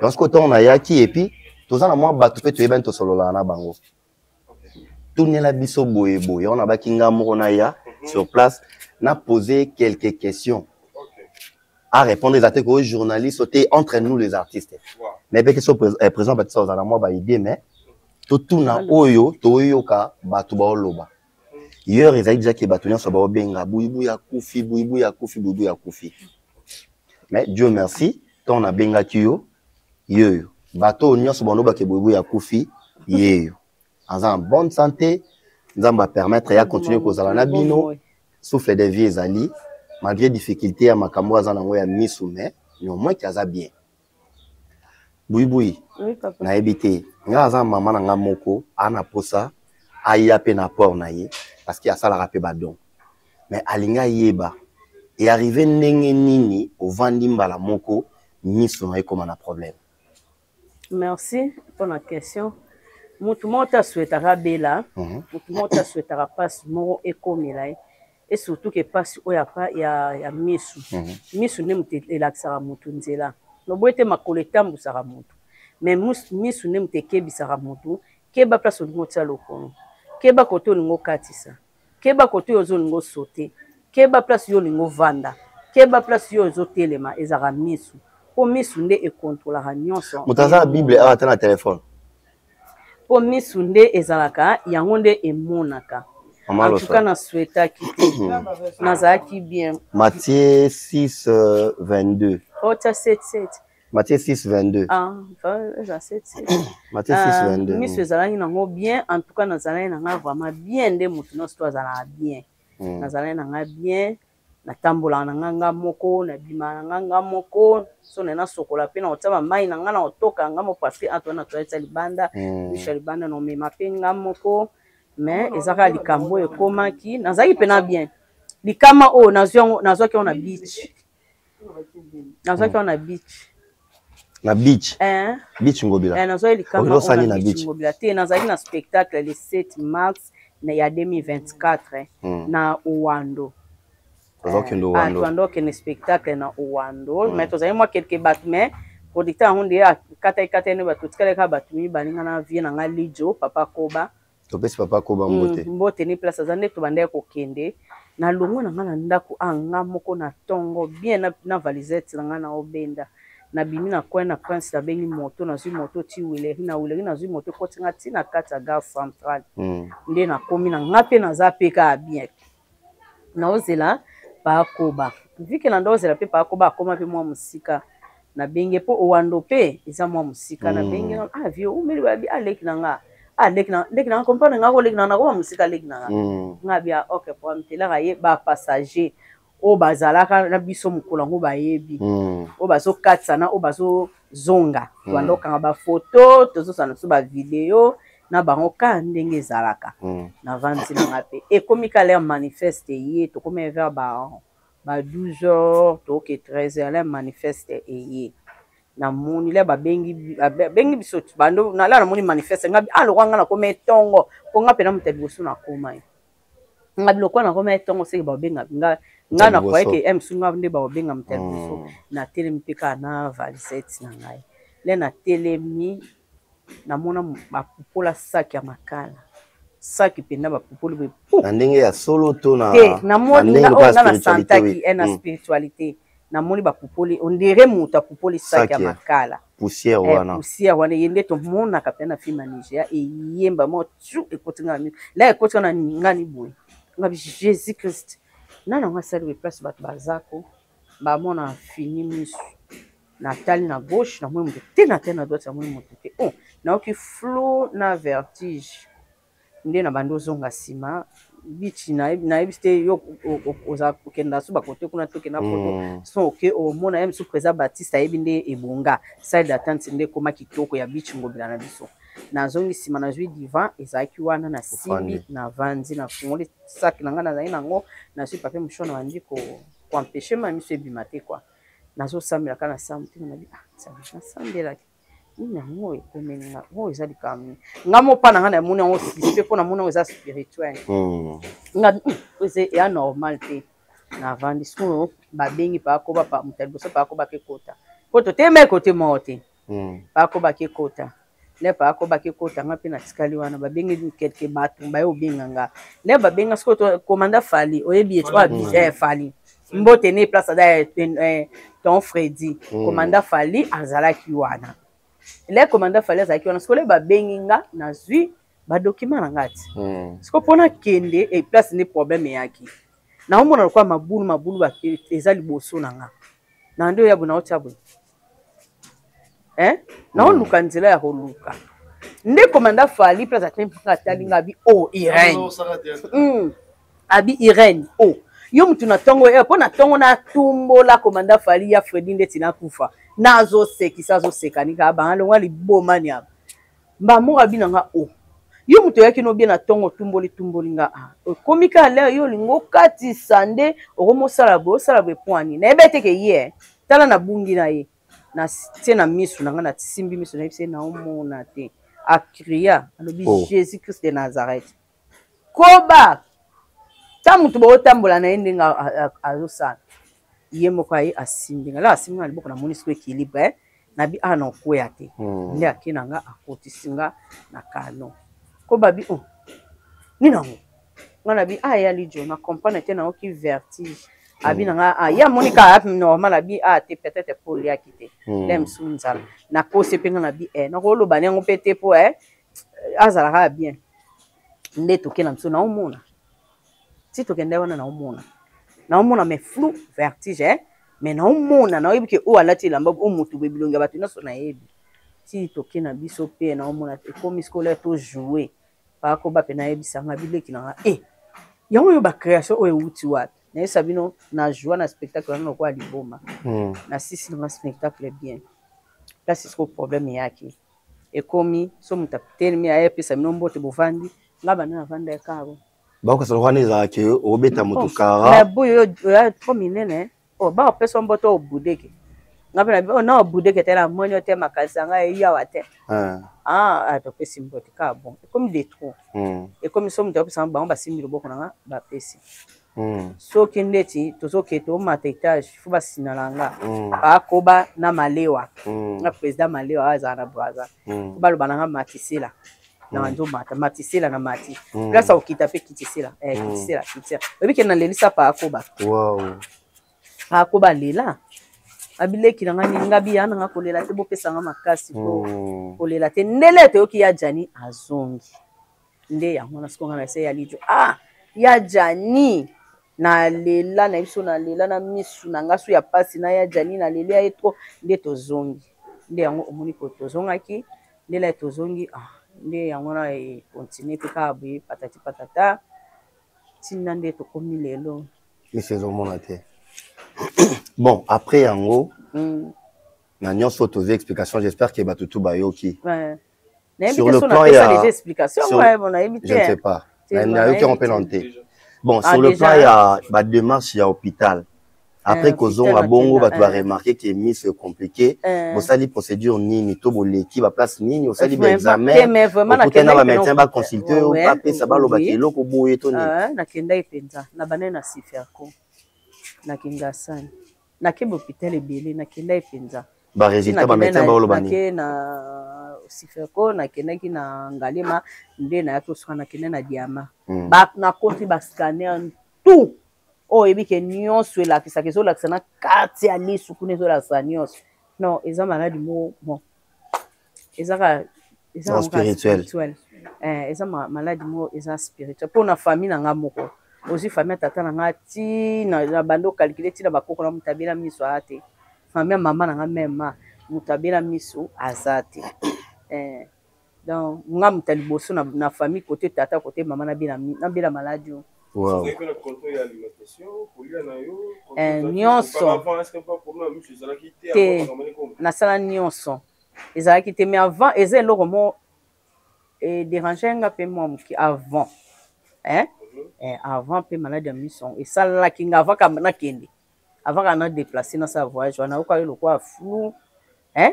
donc côté on a yaki et puis toza na moi batu pe to eben to solo na bango tourner la biso boye boye on a ba kinga moko na ya sur place n'a posé quelques questions à répondre les articles aux journalistes entre nous les artistes. Mais parce que présent Baptiste aux moi ba idée mais tout na oyo to ka batu ba oloba. Hier ils a dit que batunya so ba benga buibu ya kufi. Mais Dieu merci, ton a benga kiyo yo bato nyonso bono ba ke buibu ya kufi yeyo. En bonne santé, nous va permettre ya continuer kozala na bino. Souffle des vies ali malgré difficulté à makambo za nango ya misu mais néanmoins kaza bien Boui na habité nga za maman nga moko ana posa aya pe na port na ye parce qu'il a ça la rapé badon mais alinga yeba et arrivé ndenge nini au vandi mbala moko misu na comme un problème. Merci pour la question. Mutu mota souhaitera bela mutu mota souhaitera passe moro ekomela et surtout que passe oya pa ya misu misu ne mute elaksara mutu nzela no boete makoleta mbusara mutu mais misu ne mute kebisara mutu keba place ngo tsa lokono keba koto ngo katisa keba koto yozo ngo sauter keba place yo ngo vanda keba place yo zo telema ezara misu po misu nde e contrôlera nyonso mutaza bible a ta na téléphone po misu nde ezalaka yango nde emonaka. En tout cas, na souhaita qui nazaki bien. Matthieu 6 22. Oh, tu as 7. Matthieu 6, 22. Ah, verset 6. Matthieu 6, 22. Miss Zalani nango bien, en tout cas, Nazalani nanga vraiment bien, de moutonos, toi, Zala bien. Nazalani nanga bien, na tambola nanga moko, na bima nanga moko, so nena sokola pe na otama mai nanga na otoka ngamo parce que Antoine toi etsali banda, Michel banda no me mapenga moko, mais ezaka likambo ekomaki, nazaki pena bien. Likama o nazwaki on a beach. Nazwaki on a beach. Na beach. Beach Ngobila. Nazwaki likama on a beach Ngobila. Te nazaki na spectacle le 7 mars na ya 2024 na Uwando. Tuando que ne spectacle na Uwando. Mais tozali moi quelques bateaux mais producteur honde ya kata ne bateau tikale ka bateau mi balinga na vie na nga lijo papa Koba. Topesi papa Koba mbote. Mbote ni place azande to bande ko kende. Na longo na nga na ndako anga moko na tongo bien na valisette na nga na obenda. Na bimi na coin na prince la bengi moto na zui moto ti wileri na zui moto ko tinga ti na kata gare centrale. Nde na komi na ngape na za peka bien. Na ozela pa Koba. Vu que na ndozela pe pa Koba akoma pe mwa musika. Na benge po Uwando pe eza mwa musika na benge na avio umeli ba bi aleki na nga. Leki na comprendre nga ko leki na ko musika leki na nga. Nga bia OK pour mtela ga ye ba passager o bazalaka na biso mukula ngo ba yebi. O bazo katsana o bazo zonga. Wando kanga ba photo, tozo sana so ba video na bango ka ndenge zalaka. Na vanti na ngape. E komika le manifeste ye to comme vers ba 12h to ke 13h le manifeste ye. Na moni le ba bengi biso bando na la na moni manifeste ngabi alo kwanga na kome tongo ko ngape na mtebi so na koma ngabi lo kwa na kome tongo se ba benga nga na kwa ke emsunga nde ba benga mtebi so na telempika na valisette na ngai le na telemi na mona ba pupola saki ya makala saki penda ba pupoli be na ndenge ya solo to na na moni na santaki na spiritualité na moni ba pupoli on dirait muta pupoli saki ya makala poussière wana yende to mona kapena fima Nigeria e yemba mo tu ekotinga ni la ekotinga na ngani boy ngabi Jésus Christ nana nga sali place bat bazako ba mona fini misu na tali na gauche na mwe mte na droite na mwe mte na oki flow na vertige nde na bando zonga sima bichi na ebiste yo oza kenda so bakote kuna toke na photo so ke o mona em su président Baptiste ebinde ebonga side d'attente nde koma kitoko ya bichi Ngobila na biso na zongi sima na zui divan ezaki wana na simbi na vandi na fungoli sac na ngana na ngo na zui papier mouchon na ndiko ko empêcher ma miso ebimate quoi na zo samela kana samti na bi ça na sambela ina ngo ekomenga ngo ezali kam ngamo pa na ngana moni ngo spirituel po na moni ngo za spirituel nga ose ya normal te na vandi so ba bengi pa ko ba pa mutali so pa ko ba ke kota poto te me kote mote pa ko ba ke kota le pa ko ba ke kota ngapi na tikali wana ba bengi quelque batu ba yo benganga le ba benga sko to commanda Fali oyebi etwa Fali mbote ne place da ton Freddy commanda Fali azalaki wana le commanda Fali azalaki wana sko le ba benginga na zui ba document na ngati sko pona kende e place ne problème yaki na omona kwa mabulu ba ezali boso na nga na ndio ya buna otabo na oluka nzela ya koluka nde commanda Fali place atempa talinga bi Irene abi Irene yo mutu na tongo po na tongo na tumbo la commanda Fali ya Fredi nde tina kufa nazo sekisa zo sekanika ba ngalo ngali bomani aba mba monga binanga yo mutu yaki no bien na tongo tumboli nga komika le yo lingo kati sande okomo sala bo poani na ebete ke ye tala na bungi na ye na tena misu na nga na simbi misu na yebise na omona te akria alobi Jésus Christ de Nazareth koba ta mutu bo tambola na yende nga azosala ye moko aye asimbi nga la asimbi nga liboko na moni siko équilibre na bi ana okwea te nde akena nga akotisinga na kano koba bi ninango nga na bi ya lijo na comprendre te na oki vertige abi na nga ya monika normal abi te peut-être pour lia kite lem sunzala na kose penga na bi na ko lo banengo pete po azala bien nde toke na mso na omona si tokende wana na omona me flou vertige mais na omona na oyebi ke o alati elamba o mutu be bilongi bato nyonso na yebi ti toke na biso pe na omona ekomi scolaire to jouer bakoba pe na yebisanga bileki na yango oyo bacréation oyo euti wapi nayesa bino na joie na spectacle wana lokola liboma na sisi na spectacle bien place siko problème yaki ekomi so mutu atelemi ayepesa bino mbote bovandi nga bana navanda ekabo bakosala wana ezalaki obeta moto kara boyo oya trop minene baopesa mbote obudeke nga mpe na obudeke te na moni ote makasi yanga eyawa te topesi mbote ka bon ekomi de trop ekomi so mutu apesanga bango basimbi loboko nanga bapesi soki ndeti tozoke tomata etage fo basinala nga baakoba na malewa na président malewa azala na braza fo baloba nanga matisela na banzomata matisela na mati place akokita mpe kitisela oyebike na lelisa paakoba paakoba lela abileki nanga ninga biya nanga kolela te bopesanga makasi kolela te ndele toyoki ya jani azongi nde yango na sikonga na ese ya lijo ya jani na lela na biso na lela na misu na ngasu ya pasi na ya jani na lela ye trop nde tozongi nde yango omoni ko tozongaki ndela tozongi nde yango na continue pe ka boye patati patata tinda nde tokomi lelo mais ezomona te bon après yango na nyonso tozi explication j'espère que batutu bayoki sur le plan il y a des explications je ne sais pas na yoki on peut noter bon sur le plan il y a ba démarche ya hôpital après kozonga bongo bato ba remarquer que miss compliqué bosali procédure nini to boleki ba place nini osali ba examen okutana ba médecin ba consulter ba pesa ba loba keloko boye to ni na kenda ipenza na banene na siferko na kingasani na ke hôpital ebele na kenda ipenza ba résultat ba médecin ba loba ni na siferko na kendaki na ngalema nde na yato soka na kenda na diama ba na konti ba scanner tout oyebi ke nyonso elakisaka ezolakisa na kati ya lisu kuna ezolakisa nyonso non eza maladi mo bon ezaka spirituel eza maladi mo eza spirituel mpona famille na nga moko ozwi famille tata na nga ti na bando calculer ti na bakoko na mutabela miso ate famille mama na nga mema mutabela miso azate donc nga muta liboso na famille côté tata côté mama na bela maladi wow nyonso te nasala nyonso ezalaki te mais avant eza eloko mo dérange nga mpe mwa moki avant avant mpe maladi ya miso esalelaki nga avant kamba nakende avant kana déplacer nasala voyage wana okali lokwa flou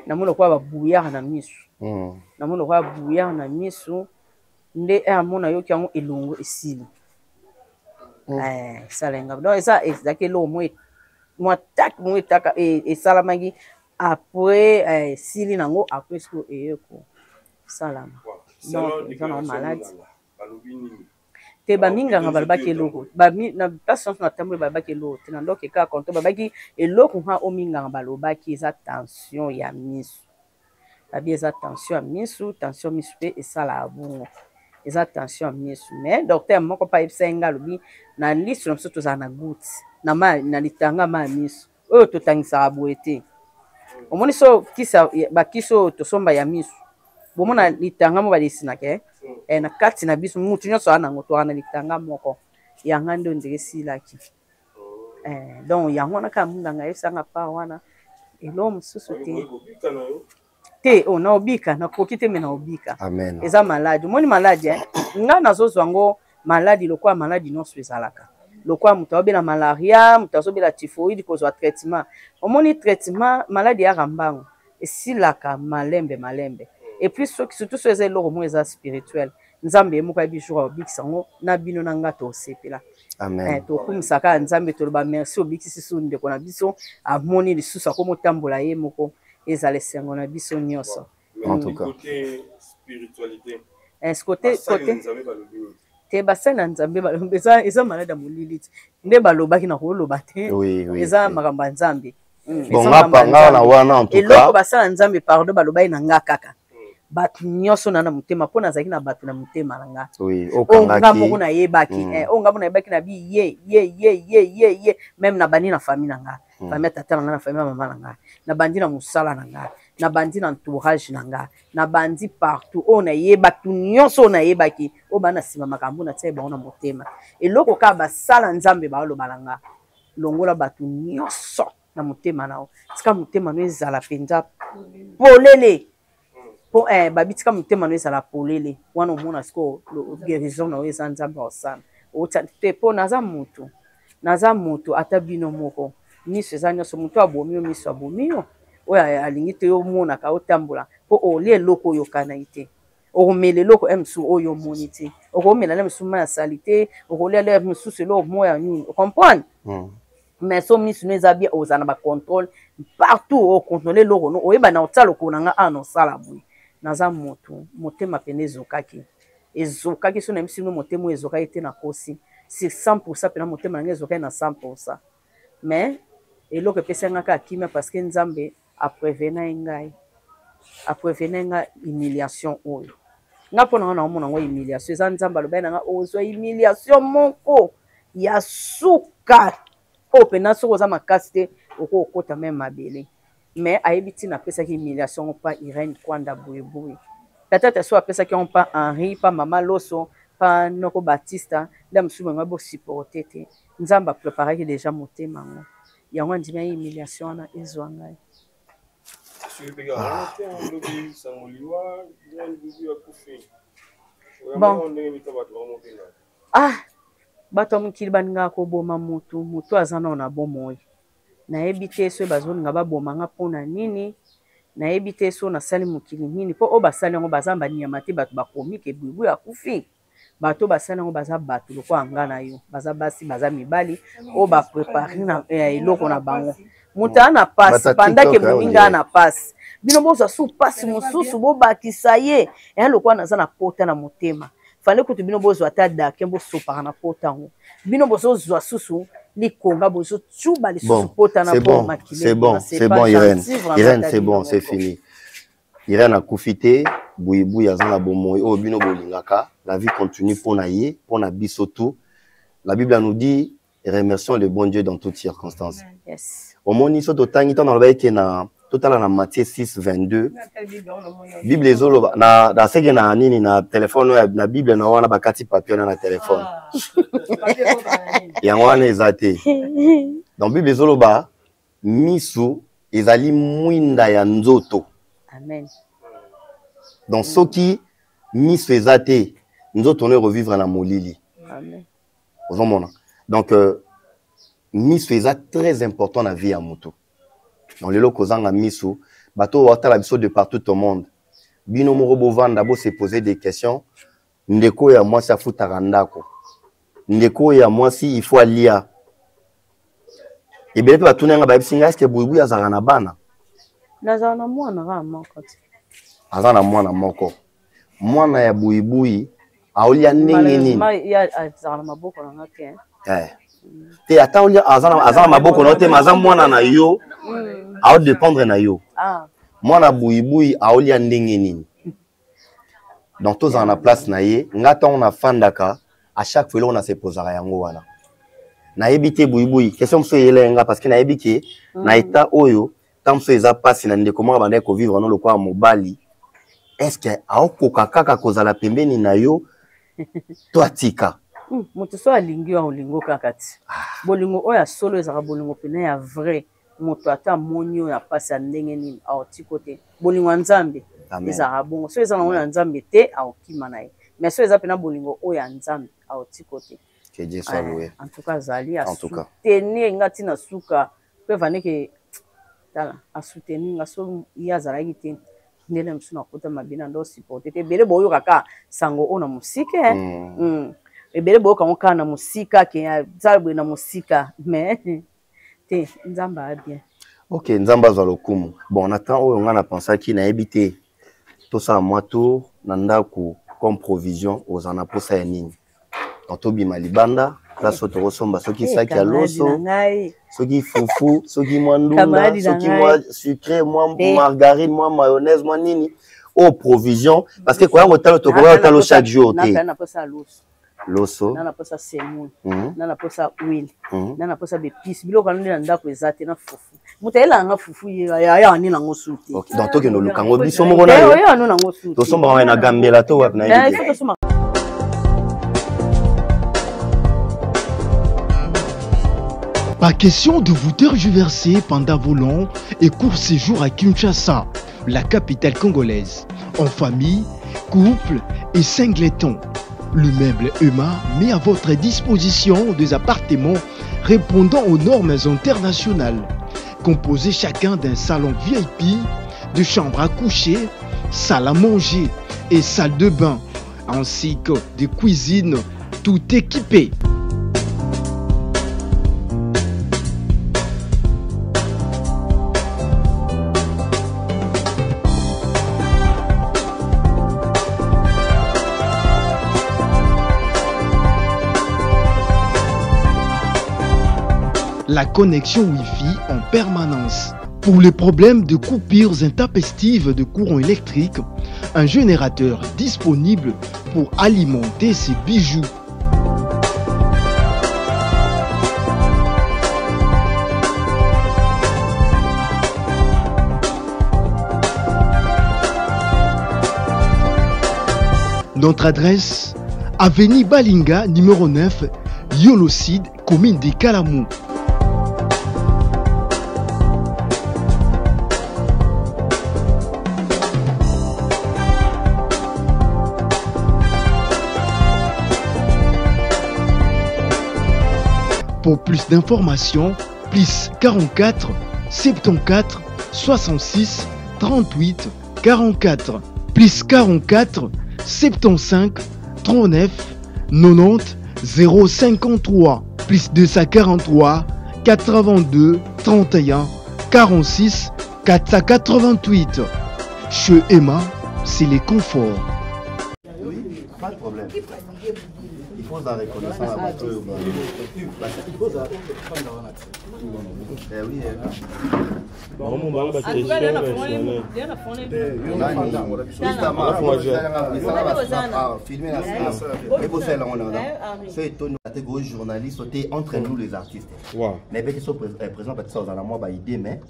namoni lokwa babouillard na miso namoni lokwa babouillard na miso nde amona yoki yango elongo esili salenga donc eza ezalaki eloko mwa taki mo etaka esalamaki après sili nango après siko eyeko salama donc eza nango maladi te baminganga balobaki eloko na place nyonso na tamboli balobaki eloko te na ndoka ekaka konto balobaki eloko nga ominganga balobaki eza tension ya miso babi eza tension ya miso tension miso mpe esala bongo eza tension ya miso mais docteur moko mpa yebisa ye nga alobi na liso na biso tozala na goutte na litanga ma ya miso oyo totangisaka boye te omoni so bakisi oyo tosomba ya miso bomona litanga mo badesinaka na kati na biso mutu nyonso ana nango towana litanga moko yanga nde ondeke esilaki donc yango wana kaka munganga yebisanga pa wana elo mosusu te na obika nakoki te me na obika eza maladi omoni maladi nga nazozwa yango maladi lokwa maladi nyonso ezalaka lokwa moto azobela malaria moto azobela typhoïde kozwa traitement omoni traitement maladi yaka mbango esilaka malembe et puis surtout so eza eloko mo eza spirituel nzambe ye moko ayebi jour abikisa yango na bino na nga tosepela tokumisaka nzambe toloba merci obikisi so ndeko na biso amoni lisusu akomotambola ye moko ezala esengo na biso nyonso côté te basali na nzambe balobi eza maladi ya molili te nde balobaki na koloba te eza makambo ya nzambe eloko basala nzambe pardon balobaki na nga kaka bato nyonso na motema mpo nazalaki na bato na motema na nga onga moko nayebaki onga moko nayebaki na bi ye meme na bani na famille na nga famille tata na famille mama na nga na bandi na musala na nga na bandi na entourage na nga na bandi partout on a yeba tu nyonso na yeba ki o bana sima makambo na tse ba ona motema eloko ka ba sala nzambe ba lo balanga longola batu nyonso na motema nao tika motema no ezala penza polele po babitika motema no ezala polele wana omona siko guérison na eza nzambe osana te po naza mutu ata bino moko miso eza nyonso mutu abomi yo miso abomi yo oyo alingi te omonaka otambola po olia eloko oyokana ite okomela eloko emsu oyo omoni te okomela le msu ma ya sali te okolia le msusu eloko moya nini okomprendre mais so miso no eza bien ozala na bacontrôle partout okontrôle eloko no oyeba na otala okona nga ana osala boye naza motu motema pene ezokaki so na misi no motema ezokaki te na kosi sur 100% pena motema na nga ezokaki na 100% mais eloko epesangaka akimia parce que nzambe aprevena ngai humiliation oyo nga mpona nga na omona ngo humiliation eza nzambe alobai na nga ozwa humiliation moko ya suka oyo pena soki oza makasi te okokota meme mabele mais ayebi ntina apesaki humiliation ngo mpa Irene Kwanda boyeboye peut-être so apesaki ngo mpa Henri mpa mama Loso mpa Noko Batista nde mosusu bango bosupporte te nzambe apreparaki deja motema ngo yango andimi ya humiliation wana ezwa ngai bon bato ya mokili balingaka koboma motu aza nao na bomoi nayebi te so bazolinga baboma nga mpona nini nayebi te so nasali mokili nini mpo oyo basali yango baza banyama te bato bakomike buibu akufi bato basali yango baza bato lokola nga na yo baza basi baza mibali oyo baprepare na eloko na bango moto ana pasi pandake moninga ana pasi bino bozwa su pasi mosusu bobakisa ye eya lokola naza na pota na motema fale kutu bino bozwa ata dake bosopaka na pota yango bino bozozwa susu likonga bozotuba lisusu pota na po makile c'est bon Irène c'est bon c'est fini Irène akufi te buibu aza na bomoi oyo bino bolingaka la vie continue mpona ye mpona biso tout la Bible nous dit remercions le bon Dieu dans toutes circonstances yes omoni so totangi ntango naloba eke na totala na Matthieu 6:22 Bible ezoloba na seke na nini na telefone na Bible na wana bakati papier na telefone yango wana eza te donc Bible ezoloba misu ezali mwinda ya nzoto amen donc soki misu eza te nzoto ne revivre na molili amen ozomona donc misu eza très important na vie ya moto dans lelo kozanga misu bato watala biso de partout au monde bino moko bovanda bo se poser des questions ndeko ya mwasi afutaka ndako ndeko ya mwasi il faut alia ebele pe batunanga bayebisinga est-ce que buibu azala na bana nazala na mwana kaka moko te aza na mwana moko mwana ya buibui aolia ndenge nini azala na maboko na nga te te ata olia aza na maboko na te maza mwana na yo ao dépendre na yo mwana buibui aolia ndenge nini donc tozala na place na ye nga ntango nafandaka à chaque fois on a se posera yango wana nayebi te buibui question mosusu eyele nga parce que nayebi ke na état oyo ntango mosusu eza pasi na ndeko moko bandaki kovivre no lokola mobali est-ce que aokoka kaka kozala pembeni na yo to atika moto so alingi wa olingo kaka ti bolingo oyo solo ezaka bolingo pene ya vrai moto ata moni oyo apasi ya ndenge nini aotiko te bolingo ya nzambe ezaka bongo so eza nango ya nzambe te aokima na ye mais so eza pena bolingo oyo ya nzambe aotiko te que Dieu soit loué en tout cas azali asoutenir nga ntina suka mpe vaneke tala asoutenir nga so ye azalaki te ndele mosusu nakota mabina ndo supporte te ebele boyokaka sango oyo na mosika ebele boyokango kaka na mosika ke zala boye na mosika mais te nzambe a bien ok nzambe azwa lokumu bon na temps oyo nga na pensaki nayebi te tosala mwa tour na ndako comme provision ozala na posa ya nini donc tobima libanda place oyo tokosomba soki saki ya loso soki fufu soki mwa ndunda soki mwa sucre mwa margarine mwa mayonnaise mwa nini o provision parce que koyango talo tokoya talo chaque jour te loso nana posa semoun nana posa huile nana posa bepisi biloko wana nde na ndako eza te na fufu moto ayelanga fufu ya ani nango su te donc tokende oluka yango biso moko na tosombaka na gambela to wapi na Pas question de vous tergiverser pendant vos longs et courts séjours à Kinshasa, la capitale congolaise. En famille, couple et singleton. Le meuble Emma met à votre disposition des appartements répondant aux normes internationales. Composés chacun d'un salon VIP, de chambres à coucher, salle à manger et salle de bain, ainsi que de cuisine, tout équipé. La connexion Wi-Fi en permanence. Pour les problèmes de coupures intempestives de courant électrique, un générateur disponible pour alimenter ces bijoux. Notre adresse, avenue Balinga, numéro 9, Yolocide, commune de Kalamou. Pour plus d'informations, plus 44 74 66 38 44, plus 44 75 39 90 053, plus 243 82 31 46 488. Chez Emma, c'est les conforts. Oui, pas de problème. Il faut la reconnaissance à votre il faut la oui, catégorie journaliste entre nous les artistes. Mais bien qu'ils sont présents parce que ça dans moi ba idée mais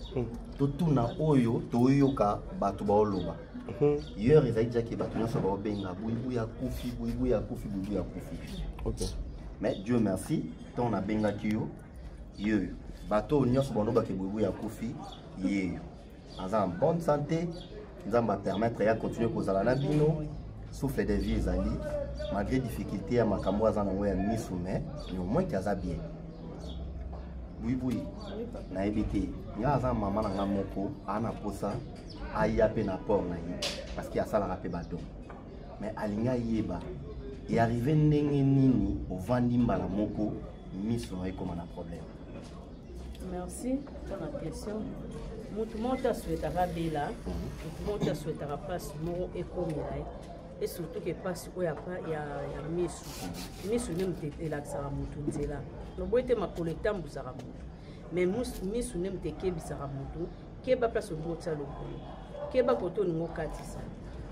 tout na oyo toyoka batu ba oloba. Hier ils a dit que batu na so ba benga buibu ya kufi. OK. Mais Dieu merci, ton a benga kiyo. Yo bateau nyonso bono ba ke buibu ya kufi yé. En bonne santé, nous allons permettre de continuer kozala na bino. Souffle de vie ezali malgré difficulté ya makambo azana ngoya misu mais au moins kaza bien. Oui na ebité nga za mama na moko ana posa aya pe na port na ye parce qu'il y a ça la rapé bateau mais alinga yeba et arrivé ndenge nini au vandi mbala moko misu na comme un problème. Merci pour la question. Tout le monde souhaite bela, tout le monde souhaite place mo et comme et surtout que passe où il y a misu nem te la sara mutu nzela no boite ma collecta mbusara mutu mais misu nem te kebi sara mutu keba place botsa lokolo keba koto ngo katisa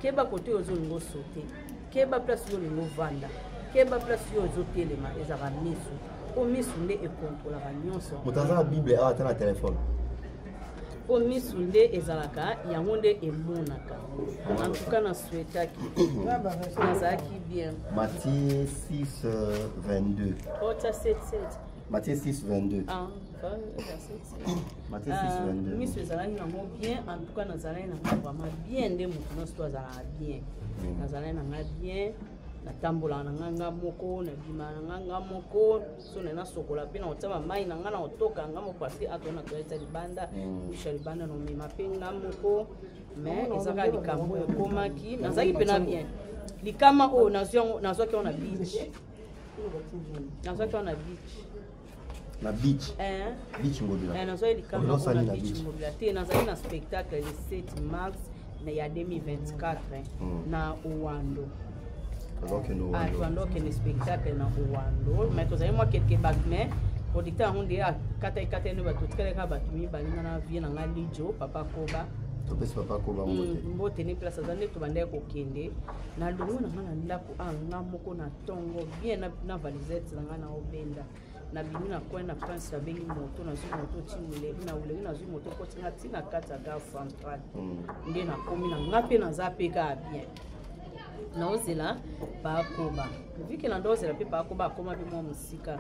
keba koto yozo ngo sauter keba place yo ngo vanda keba place yo zo telema ezara misu o misu nde e contrôler la nyonso mutaza bible a tana téléphone o misu nde ezalaka yango nde emonaka en tout cas na souhaitaki nazaki bien Matthieu 6 22 Ota 7 Matthieu 6 22 Matthieu 6 22 misu ezalaki nango bien en tout cas nazalaki nango vraiment bien nde moto nyonso to azalaka bien nazalaki nanga bien natambola na nganga moko na bima na nganga moko so na sokola pe na otama mai na ngana otoka ngamo parce atona to esa libanda usha libanda no mema pe ngamoko mais ezaka likambo ekomaki nazaki pe na bien likama o nazwaki on a beach na beach beach mobile nazwaki likama on a beach mobile te nazaki na spectacle le 7 mars na ya 2024 na Owando. Donc le spectacle na Owando mais tozali moi quelque bagme producteur on dit kata ne ba tout kala ba tumi ba na vie na ngalijo papa koba topesi papa ko bango mbote ni place azande to bande ko kende na longo na ngana ndako anga moko na tongo bien na valisette na ngana obenda na bimi na kwenda France ya bengi moto na zui moto timule na ule na zui moto ko tinga tina kata gare centrale nde na komi na ngape na zape ka bien na ozela pa koba viki na ndozela pe pa koba koma pe mo musika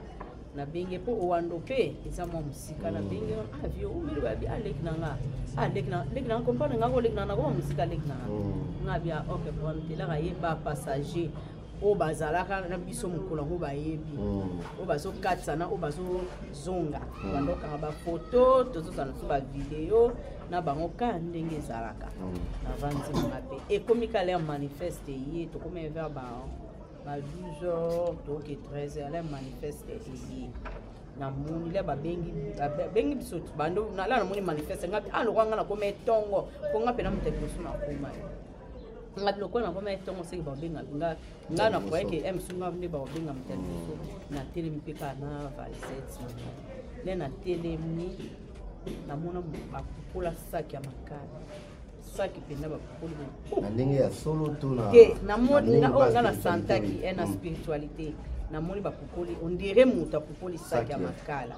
na benge po owando pe eza mo musika na benge avio umiri ba bi alek na kompana ngako lek na ko musika lek na ngabia okay bon tela ga yeba passager o bazalaka na biso mukolo ngo bayebi o bazo katsana o bazo zonga bandoka ba photo tozozana so ba video na bango ka ndenge zalaka avanti mabe e komika l'air manifeste yi to comme vers ba 12h to 13h l'air manifeste yi na moni le ba bengi biso bando na la moni manifeste ngapi alo kwanga na kome tongo ko ngapi na mtekoso na kuma ngapi lokona na kome tongo seki ba benga nga na kwa ke M sunga ne ba benga mtekoso na tele mpeka na valisette le na tele mi na mona bakula saki ya makala saki penda bakula na ndenge ya solo to na na mona nga na santaki na spiritualité na moni bakukoli on dirait muta kukoli saki ya makala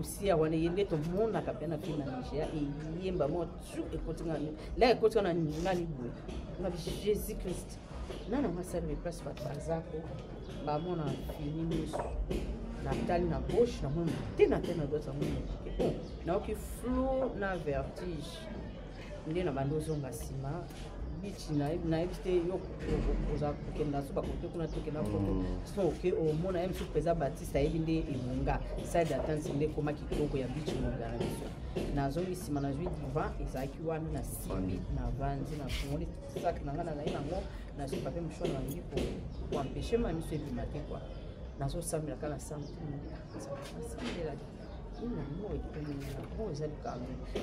usia wana yende to mona kapena pina Nigeria e yemba mo tu ekotinga la ekotinga na ngani bu na Jésus Christ nana masala me place bazako ba mona fini miso na tali na gauche na mona tena doit sa mona na oki flou na vertige ndi na bando zonga sima bichi na ibite yo oza kenda so ba kote kuna toke na photo so ke o mona M Pesa Baptiste ebinde emunga side attente ndé koma kitoko ya bichi munga na biso na zongi sima na jui divan ezaki wana na sibi na vanzi na fongoli sak na ngana na inango na so pape mshona na ngipo pour empêcher ma miso epimate quoi na so samela kala samtu samela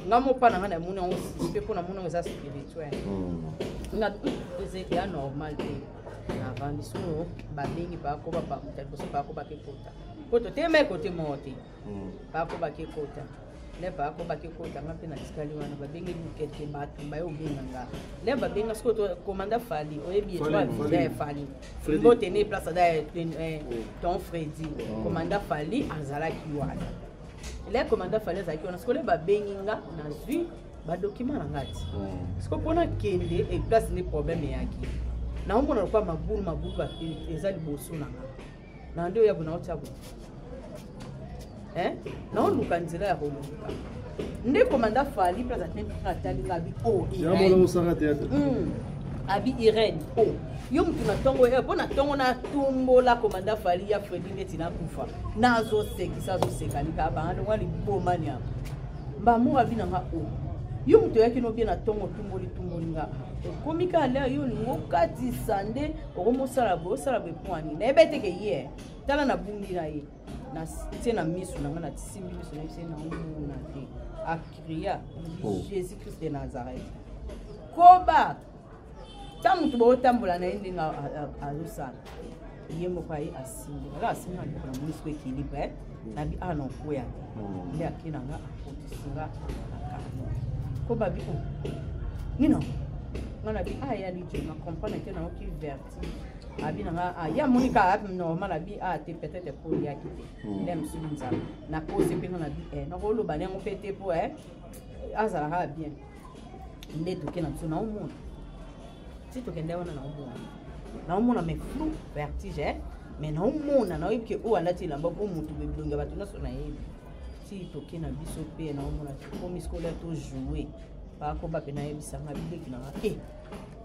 ngamo pana ngana muna on pe pona muna za spirituel na c'est ya normal na vandi so ba bengi ba ko ba mtaliboso ba ko ba ke kota koto te me kote moti ba ko ba ke kota le ba ko ba ke kota ngapi na diskali wana ba bengi bukete ba tumba yo benga nga le ba benga sko to komanda fali o ebi etwa fali mbote ne place da ton Freddy komanda fali azala kiwana le commandant fallait ça qu'on a scolaire ba benginga na zui ba document na ngati siko pona kende et place ni problème yaki na omona kwa mabulu ba ezali boso na na ndio ya buna otabu na oluka nzela ya koluka nde commandant fallait place atali ngabi ya mona usanga théâtre abi Irene yo mtu na tongo pona tongo na tumbo la komanda fali ya Freddy ndeti na kufa nazo sekisa zo sekalika bando wali bomani hapo mbamo avina nga yo mtu yake no bien na tongo tumbo nga komika leo yo ngokati sande okomo sala bo pwani na ebete ke ye tala na bundi na ye na tena misu na ngana tisimbi misu na yise na umu na te akria Jésus Christ de Nazareth koba tamu tubo tambula na ende nga azosana yemo kwa yi asindi nga asinga na muniswe kilibre na bi ano koya ndi akina nga apotisinga akano ko babi nino ngana bi aya li je na comprendre que na oki verti abi nga ya monika abi normal abi te peut-être pour ya kite ndem sunza na cause pe na bi na ko lo banengo pete po azala ha bien ndeto kena tsuna umuntu si tu kende wana na umona me flou vertige mais na umona na yibike o alati lamba ko mutu bebulunga batu na so na yebi si to kena biso pe na umona ko miskola to jouer ba ko ba pe na yebi sanga bibeki na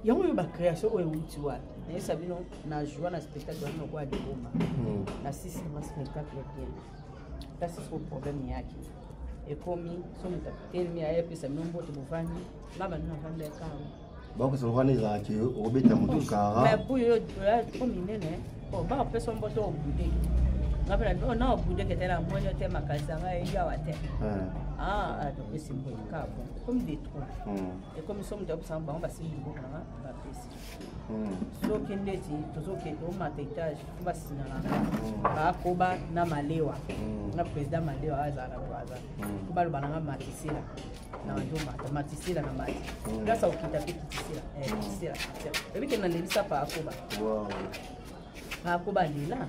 yango yo ba création o euti wa na sabino na joie na spectacle na kwa de boma na sisi na spectacle bien ça c'est son problème yaki et comme so mutapiteni mi ayepi sabino mbote buvani laba na vande kama bako solokani za ke obeta mutu kara mais buyo ya ko minene ba pesa mboto obude ngapela non bude que tela moyo te makazanga ya wate donc c'est bon cas comme des trous et comme sommes de observer on va se dire bon là va pesi so kindeti tozoke to mata etage ba sinala ba koba na malewa na president malewa azana kwaza kuba lubana matisila na ndo matisila na mati ngasa ukita pitisila tisila ebike na lebisa pa akoba akoba lila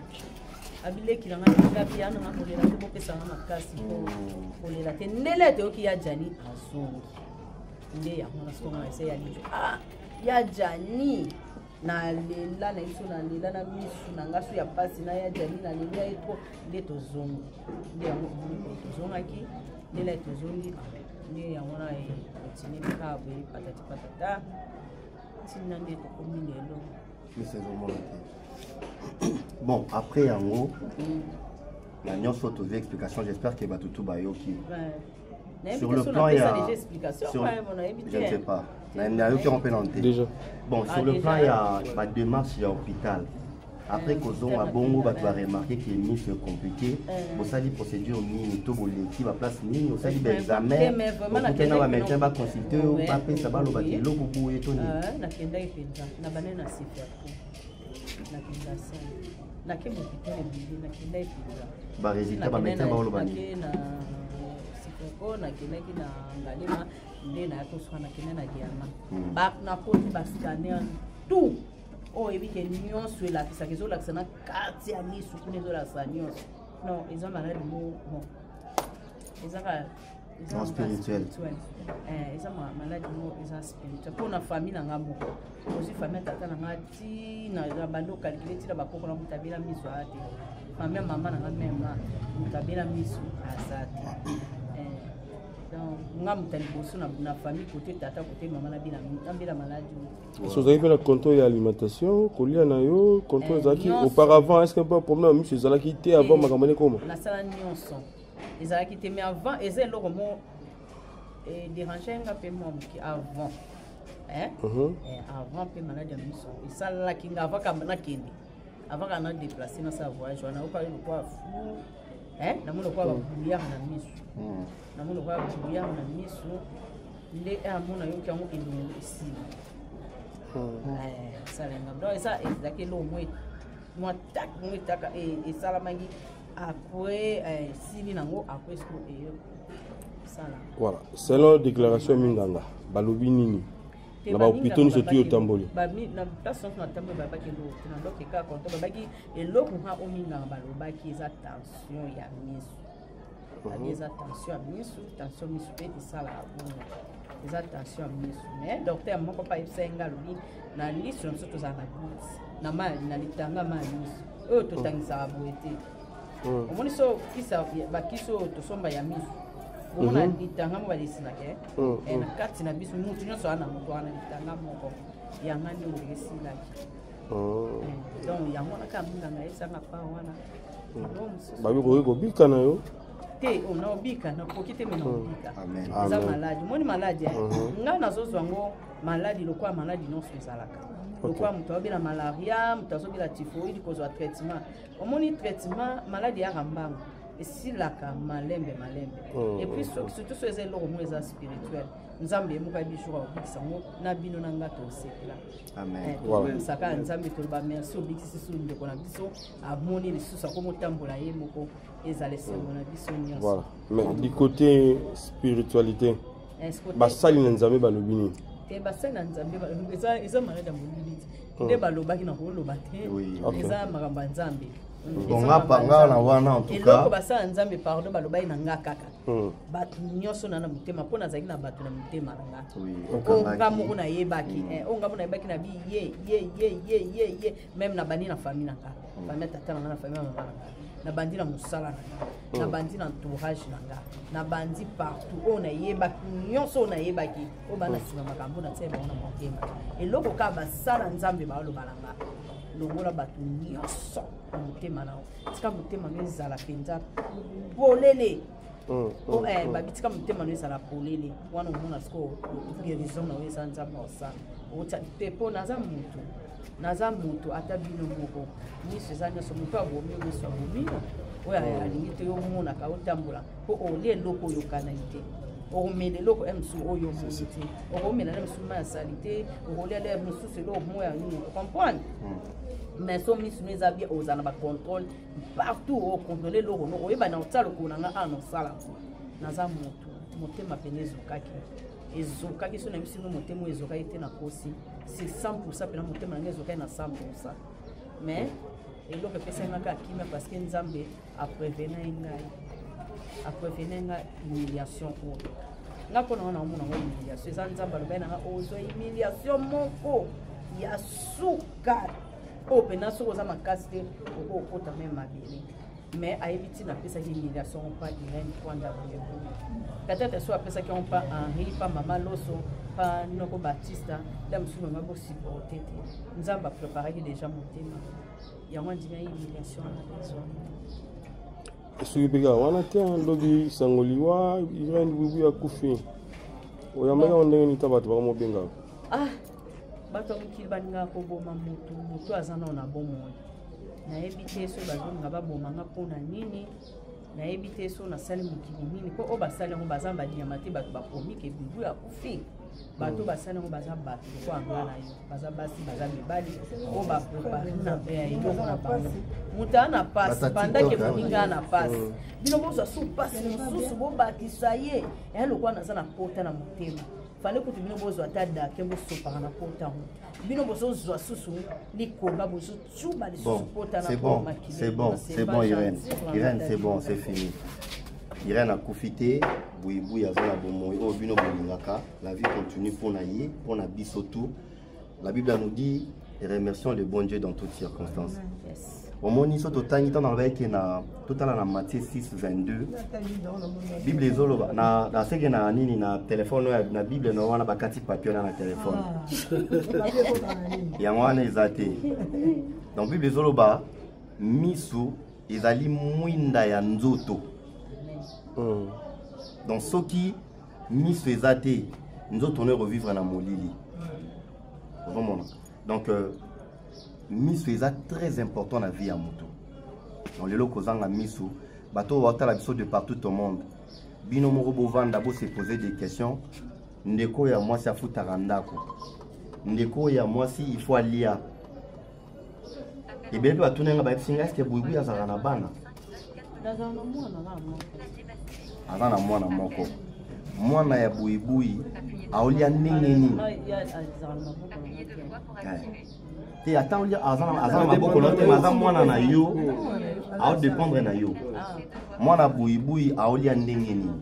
abileki na ngana piano na molela ko pesa na makasi ko kolela te ndele te oki ya jani azungu nde ya mona songa ese ya lijo ya jani na lela na iso na lela na misu na ngaso ya pasi na ya jani na lela eto nde tozongo nde ya tozonga ki lela tozongi nde ya mona e tini kabwe patati patata tina nde to komi lelo c'est vraiment bon après yango la nyonso tovi explication j'espère que batutu bayoki sur le plan il y a je ne sais pas déjà bon sur le plan il y a la démarche il y a hôpital après qu'on a bongo va remarquer que ni c'est compliqué vous savez procédure ni tout boleki va place ni vous savez des examens on va mettre va consulter ou pas ça va le batelo pour et tout na kenda ipenza na banena sifa na kenda sana na kemo kitene bibi na kenda ipenza ba résultat ba mettre ba lo bani na sifoko na kenda kina ngalima ndena ya toswa na kenda na diama ba na koti ba scanner tout oh ebike nyonso la kisa kezo la sana kati ya misu kunezo la sanyo non ils ont malade bon ils ont spirituel ils ont malade ils ont spirituel pour na famille na ngambo aussi famille tata na ngati na bando calculer tira bakoko na mutabila misu ate famille mama na ngamema mutabila misu asate ngam tali boso na famille côté tata côté maman na bila maladie. Si vous avez fait le contrôle d'alimentation, colia na yo, contrôle zaki auparavant est-ce qu'il y a pas problème monsieur Zalaki était avant ma campagne comment? La salle nyonso. Les Zalaki était mais avant et c'est le roman déranger un peu moi qui avant. Avant peu maladie miso. Et ça là qui avant kamana kindi. Avant qu'on a déplacé dans sa voyage, on a pas eu quoi fou. Na mulo kwa bouillir na miso. Na mulo kwa bouillir na miso. Nde amona yo kyango eno ici. Ça lenga. Donc ça exactement lo moi tak et ça la mangi après sili nango après ce et ça là. Voilà, selon déclaration Minganga, balobi nini? Na ba pitoni surtout au Tamboli. Ba mi na place na Tamboli ba baki lo na ndoke ka konto ba baki eloko ha o Minganga balobaki eza tension ya miso. Les attention à miso, tension miso pe ça la bon. Les attention à miso. Mais docteur moko pa isenga lobi na liso nsoto za na gut. Na mal na litanga mal miso. O to tangisa boete. Omoni so kisa ba kiso to somba ya miso. Omona litanga mo ba lisina ke. Na kati na biso mutu nyoso ana mutu ana litanga moko. Yanga ni ngesi laki. Donc yango na kamuna na esanga pa wana. Babi ko bika na yo. On a obika na kokite mena obika za maladi moni maladi nga nazozo ngo maladi lokwa maladi non sezalaka lokwa muto obila malaria muto obila typhoïde kozwa traitement omoni traitement maladi ya rambango esilaka malembe et puis surtout so ezelo mo eza spirituel nzambe muka bishura obikisa ngo na bino na ngato sekela amen voilà saka nzambe to ba merci obikisi so ndeko na biso amoni lisusa ko motambola ye moko. Voilà. Mais du côté spiritualité, basali na nzambe balobini. Basali na nzambe balobini. Eza malade mbulili. Nde balobaki na koloba te. Eza makamba nzambe. Bonga panga na wana en tout cas. Eloko basala nzambe pardon balobaki na nga kaka. Batu nyonso na mutema pona zaki na batu na mutema na nga. Onga moko na yebaki. Onga moko na yebaki na bi ye même na bani na famille na nga. Famille tata na famille na nga. Na bandi na musala na bandi na entourage na bandi partout on a yebaki nyonso na yebaki o bana sima makambo na tsema na mokema eloko ka basala nzambe ba lo balanga longola batu nyonso motema na tika motema ngezala penza bolele babitika motema ngezala bolele wana mona sko guérison na wesa nzambe osala ota pepo naza mutu ata bino moko miso eza nyonso moto abomi miso abomi oyo alingi te omonaka otambola mpo olia eloko oyokana ye te okomela eloko mosusu oyo omoni te okomela le mosusu ma ya sali te okolia le mosusu eloko mo ya nini ocomprendre mais so misu no eza bien ozala na bacontrôle partout ocontrôle eloko no oyeba na otala lokolo na nga ana osala naza motu motema pene ezokaki so na biso no motema oyo ezokaki te na kosi c'est 100% pena motema na nga ezokaki na 100%. Mais eloko epesangaka akimia parce que nzambe aprevene ngai humiliation oyo nga mpona wana omona ngo humiliation eza nzambe alobai nanga ozwa humiliation moko ya suka oyo mpena soki oza makasi te oko okota me mabele mais ayebi ntina apesaki humiliation mpa irene kwanda boyeboye peut-être so apesaki yango mpa henri mpa mama loso mpa noko batista nde mosusu mama bosupporte te nzambe apreparaki déjà motema yango andimi ya humiliation na bezwa soki mpe kaka wana te lobi sango liwa irene bubu akufi oyambaki yango ndenge nita bato bakomobengaka bato mokili balingaka koboma motu aza nao na bomoi nayebi te so bazolinga babomanga mpona nini nayebi te so nasali mokili nini mpo oyo basali yango baza badiama te bato bakomike bubu akufi bato basali yango baza bato loko anga na yo baza basi baza mibali oyo baprepare na eloko na bango moto aa na pasi pandake moninga aa na pasi bino bozwa so pasi mosusu bobakisa ye eya lokwa naza na pota na motema fale kutu bino bozwa ata dake bosopaka na pota ngo bino bozozwa susu likomba bozotuba lisusu pota na makili. C'est bon Irène c'est bon, c'est fini. Irène a profité bouyeboui aza na bomoi oyo bino bolingaka, la vie continue mpona ye mpona biso tout. La Bible nous dit remercions le bon Dieu dans toutes circonstances. Omoni so totangi tana lobaki na totala na Matthieu 6:22 Bible ezoloba na seke na nini na telefone na Bible no wana bakati papier na telefone yango wana ezate donc Bible ezoloba misu ezali mwinda ya nzoto donc soki misu ezate nzoto ne revivre na molili vraiment donc misu eza très important na vie ya moto donc lelo kozanga misu bato watala biso de partout au monde bino moko bovanda bo se poser des questions ndeko ya mwasi afutaka ndako ndeko ya mwasi il faut alia ebele batunenga baesinga est-ce que buibu azaka na bana aza na mwana moko mwana ya buibui aolia ndenge nini te attends li azana maboko lote maza mwana na yo ao dépendre na yo mwana buibui aolia ndenge nini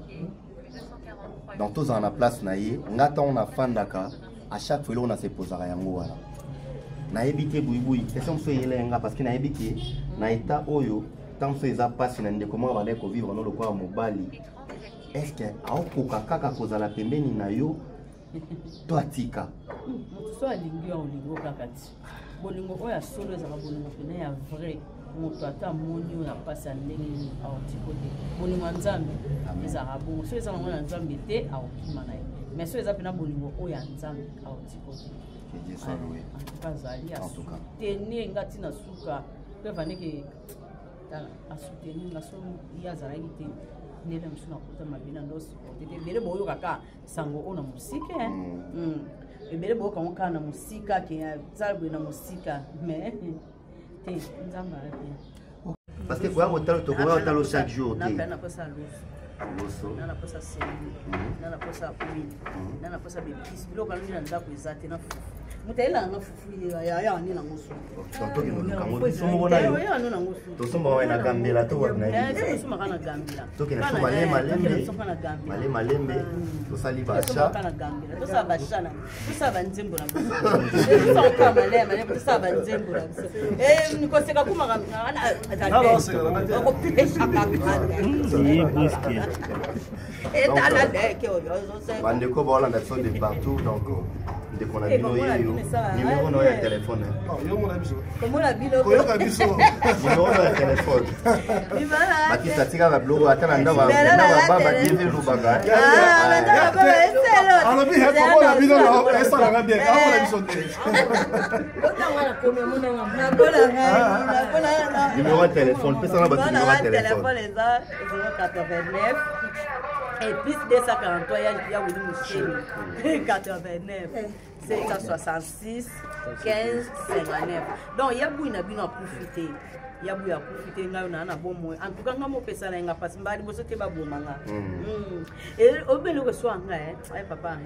donc tous en a place na ye ngata on a fandaka à chaque fois on a se posera yango wana na ebite buibui question so yelenga parce que na ebite na état oyo tant so eza passe na ndeko mo ba ko vivre no lokwa mobali est-ce que ao kokaka kozala pembeni na yo to atika moto so alingi olingo kakati bolingo oyo solo ezaka bolingo pene ya vrai moto ata moni oyo apasi ya ndenge nini aotiko te bolingo ya nzambe ezaka bongo so eza nango na nzambe te aokima na ye mais so eza mpena bolingo oyo ya nzambe aotiko te antuka azali asuteni nga ntina suka mpe vandeke asuteni nga so ye azalaki te ndele mosu na kota mabina ndo supporte te ebele boyoka kaka sango oyo na mosika ebele boyoka ngo kaka na mosika ke zalboye na mosika mais te nzambe aye parce que koya kotalo tokoya kotalo chaque jour te naposa loso nanaposa seli nanaposa huile nanaposa bebisi biloko alongi na ndako eza te na fufu moto ayelanga fufu yaya ane nango tosomba na gambela tosomaka na gambela malembe tosali basha tosala basha tosala banzembo na biso malema tosala banzembo na biso nikoseka kumaka okopesaka bandeko baolanda biso de partout donc ndeko na bino yeyo numéro na ya téléphone yo mona biso komona bilo koyoka biso numéro na ya téléphone bakisa tika ba blogo atana ndaba baba bienve lubanga alobi he komona bino na esa na bien komona biso te otanga komona mona numéro de téléphone pesa na ba numéro de téléphone eza 089 et plus 243 il y a Willy Mouchel 89 766 15 59 donc il y a beaucoup na bino profiter ya buya profiter ngayo na bomo en tout cas ngamo pesa na nga parce mbali boso te ba bomanga et obelo ko so anga ay papa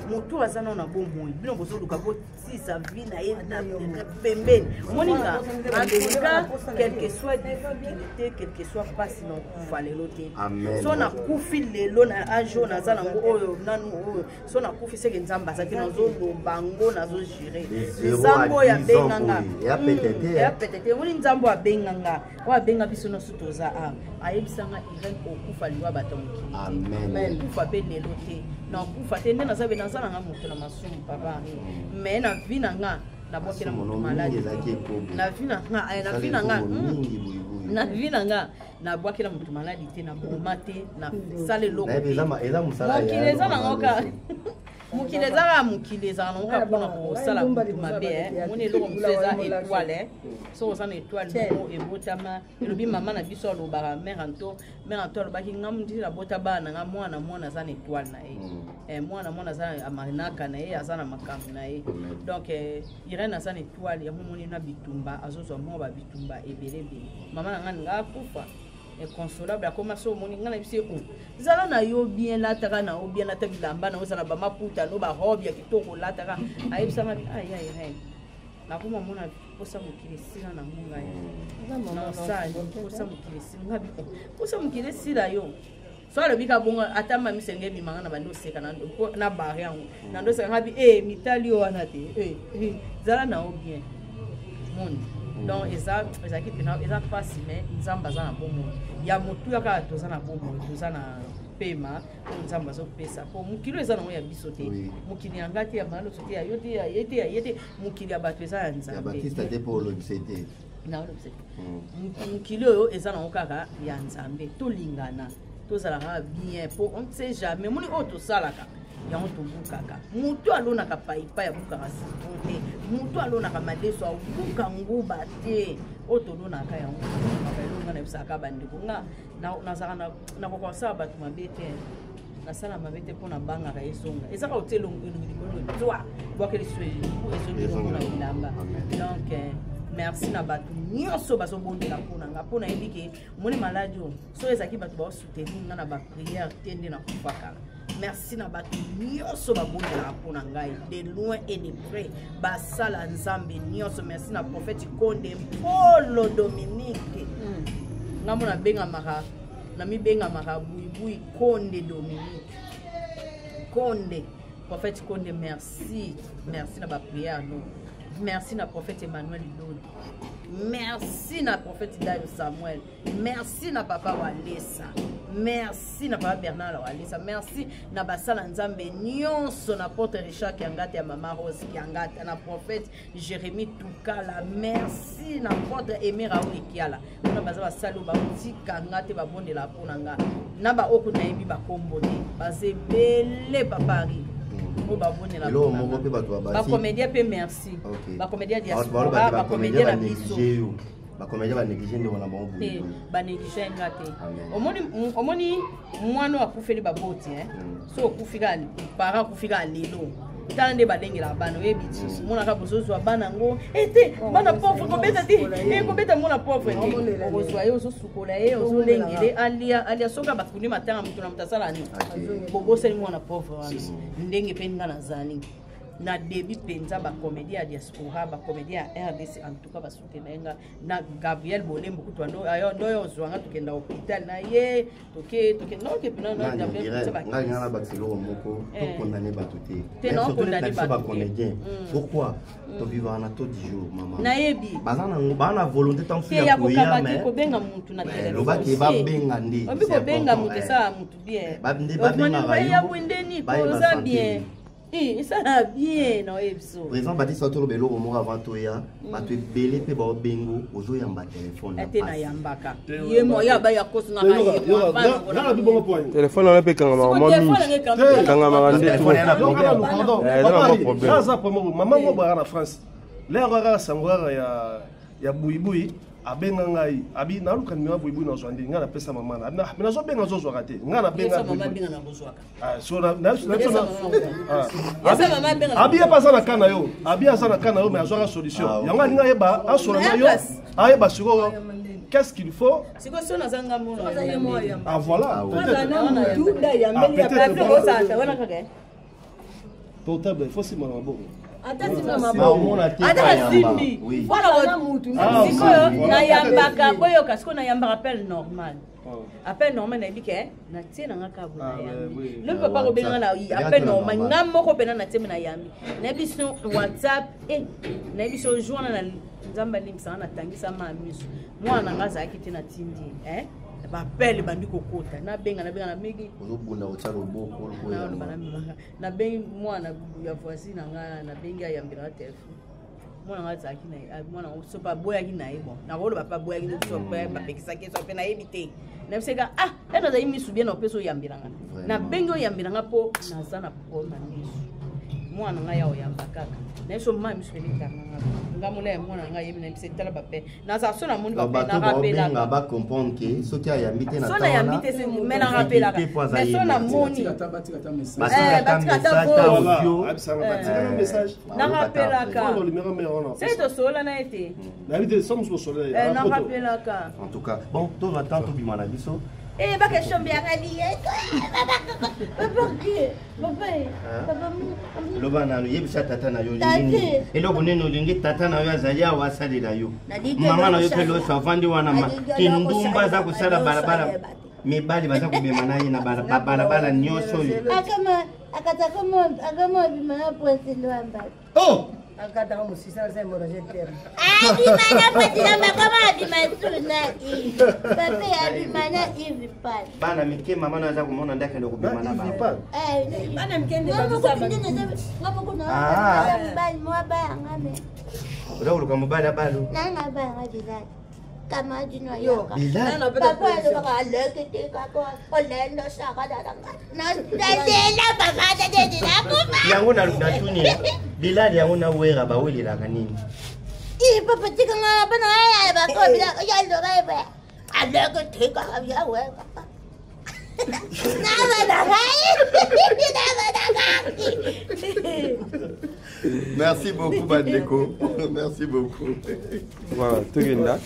mutu azana na bomo bino boso luka bo si sa vie na ye na pembeni moninga en tout cas quel que soit difficulté quel que soit pas sinon fallait loter so na kufi lelo na ajo na zana ngo oyo nanu oyo so na kufi seke nzamba sa kino zo bango na zo gérer nzambo ya benganga ya petete moni nzambo ya benganga wa benga biso no sutoza ayebisanga Irene okufa liwa batongi amen okufa pe lelo te na okufa te ndena zabe na zana nga moto na masumu papa mais na vie na nga na bokela moto malade na vie na nga na vie na nga na vie na nga na bokela moto malade te na boma te na sale loko mokile eza na ngoka mokile ezaka mokile ezaka na ngoka mpona kosala motu mabe moni eloko mosu eza étoile so oza na étoile moko ebotama elobi mama na biso alobaka mare anto alobaki nga ndisi nabota bana na nga mwana aza na étoile na ye mwana aza amanaka na ye aza na makambo na ye donc Irene aza na étoile yango moni na bitumba azozwa moko babitumba ebelebele mama na nga ninga akufa inconsolable akoma so moni nga na biso zala na yo bien lataka na yo bien lata bilamba na ozala bamaputa no barobe ya kitoko lataka ayebisanga ay nakoma mona posa mokili sila na ngai nasali posa mokili sila ngabi posa mokili sila yo so alobi ka bongo ata mami senge bimanga na bando seka na bare yango na ndo seka ngabi mitali yo wana te zala na yo bien moni donc ezaki eza pasi mais nzambe aza na bomo ya motu ya kaka toza na bomo toza na pema nzambe azopesa po mokili eza nango ya biso te mokili yanga te ya maloso te ya yo te ya ye te mokili ya bato eza ya nzambe mokili oyo eza nango kaka ya nzambe tolingana tozalaka bien po on ne sait jamais moni oyo tosalaka yango tobukaka mutu alonaka paipai abukaka siko te mutu alonaka madeso abuka nguba te oyo tolonaka yango elonga na bisaka bandeko nga nazaka nakokosala bato mabe te nasala mabe te mpona bangaka esonga ezaka otelongo likolo twa bwakeli so ezongelongo na bilamba donc merci na bato nyonso bazobondela mponanga mpona yebi ke moni maladi oyo so ezalaki bato baosoutenir nga na bapriere te nde nakufaka merci na bato nyonso babondelaka mpona ngai de loin et de près basala nzambe nyonso merci na prophète Konde Polo Dominique ngambo nabengamaka buibui Konde Dominique Konde prophète Konde merci na baprière no merci na prophète Emmanuel Idoli merci na prophète Dayo Samuel merci na papa Walesa merci na papa Bernard Walesa merci na basala nzambe nyonso na porte Richard Kiangata ya mama Rose Kiangata na prophète Jérémie Toukala merci na porte Emira Okiala na baza basalo ba utika ngate babondela ponanga na ba oku na yebi bakombo te bazebele papari bacomédien pe merci bacomédien diaspora bacomédien na biso bacomédien banéglige ndeko na bango boye banéglige nga te omoni mwana akufeli baboti so okufika parent akufika lelo tala nde balengela bana oyebi ti monaka bozozwa bana ngo ete bana pauvre kobeta te kobeta mona pauvre te okozwa ye ozosukola ye ozolengele alia soka bakundi matanga moto na moto asala ni boboseli mwana pauvre wana ndenge mpe nga nazali na début penza bacomédie ya diaspora bacomédie ya RDC en tout cas basoutenenga na Gabriel Bolembo kutu ndoyo ozwanga tokenda hôpital na ye toke pena na Gabriel ngana bakiselo moko to condamner bato te non condamner bato comédien pourquoi to vivre na to du jour maman na yebi bana volonté tant que ya koya mais ko benga mutu na télé lobaki ba benga ndi obi ko benga mutu sa mutu bien ba benga ya windeni ko za bien ça va bien, non, Président Baptiste Otolo Belo, au moment avant toi, tu es belé, tu es bengo, aux yeux, un téléphone. Tu es yambaka. Il moi, il y a cause de téléphone, on a pas quand maman. Maman, France. L'air sangwara ya buibui. Abenga ngai abi naluka ni buibui na zwandi ngana pesa mama na mina zo benga zo zwaka te ngana benga mama benga na bozwaka so na abi pasa na kana yo abi asa na kana yo mais azwaka solution yanga ninga yeba asolo na yo ayeba siko qu'est-ce qu'il faut ah voilà portable il faut si mama bon nayambaka boyoka siko nayambaka appel normal appel normal nayebi ke natie nanga kabu nayambi le papa kobenga na appel normal nga moko pena natie nayambi nayebi so WhatsApp nayebi so joindre na nzamba limsa na tangisa mamiso mwana nga azalaki te na tindi bapele bandi kokota nabenga na migi ozobunda otalo boko na bengi mwana ya voici na nga na bengi ayambira telefone mwana nga zaki na mwana so pa boya ki na ebo na rolo papa boya ki so pa pekisa ke so pe na ebite na biseka ena za imi subia na peso yambira nga na bengi oyambira nga po na sana po na misu mwana nga ya oyambaka na so mama misubika nga mule mwana nga yebi na bise tala bape na sa so na mundi bape na rapela nga ba comprendre que so ki ayambite na so na yambite se mena rapela mais so na moni batika message na rapela ka c'est to sola na été na bite sommes au soleil na rapela ka en tout cas bon to va tant to bimana biso ba que chambre ya rabier papa lo bana lo yebisa tata na yo lingini eloko neno lingi tata na yo azali awa asalela yo mama na yo pe lo savandi wana kindumba za kusala barabara mibali baza kubema na ye na barabara nyonso yo akama bimana pointe lwamba akata kama musisa za moroje terre bimana pointe lwamba kama bimana tuna papa bimana hivi pale bana mike mama na za kumona ndake ndo kubema na baba bana mkende kabisa ngapo kuna mbali mwaba ngame ula kamubala balu nanga banga bilali kama jino yoka papa ndo baka lekete kako olendo shaka dadanga na ndela papa dadede nakufa yango na tuni bilali yango na wera bawelila kanini papa tika nga bana ya ba ko bila ya ndo baba alekete ka ya weka Merci beaucoup, Badeko. Merci beaucoup. Voilà, tout le monde.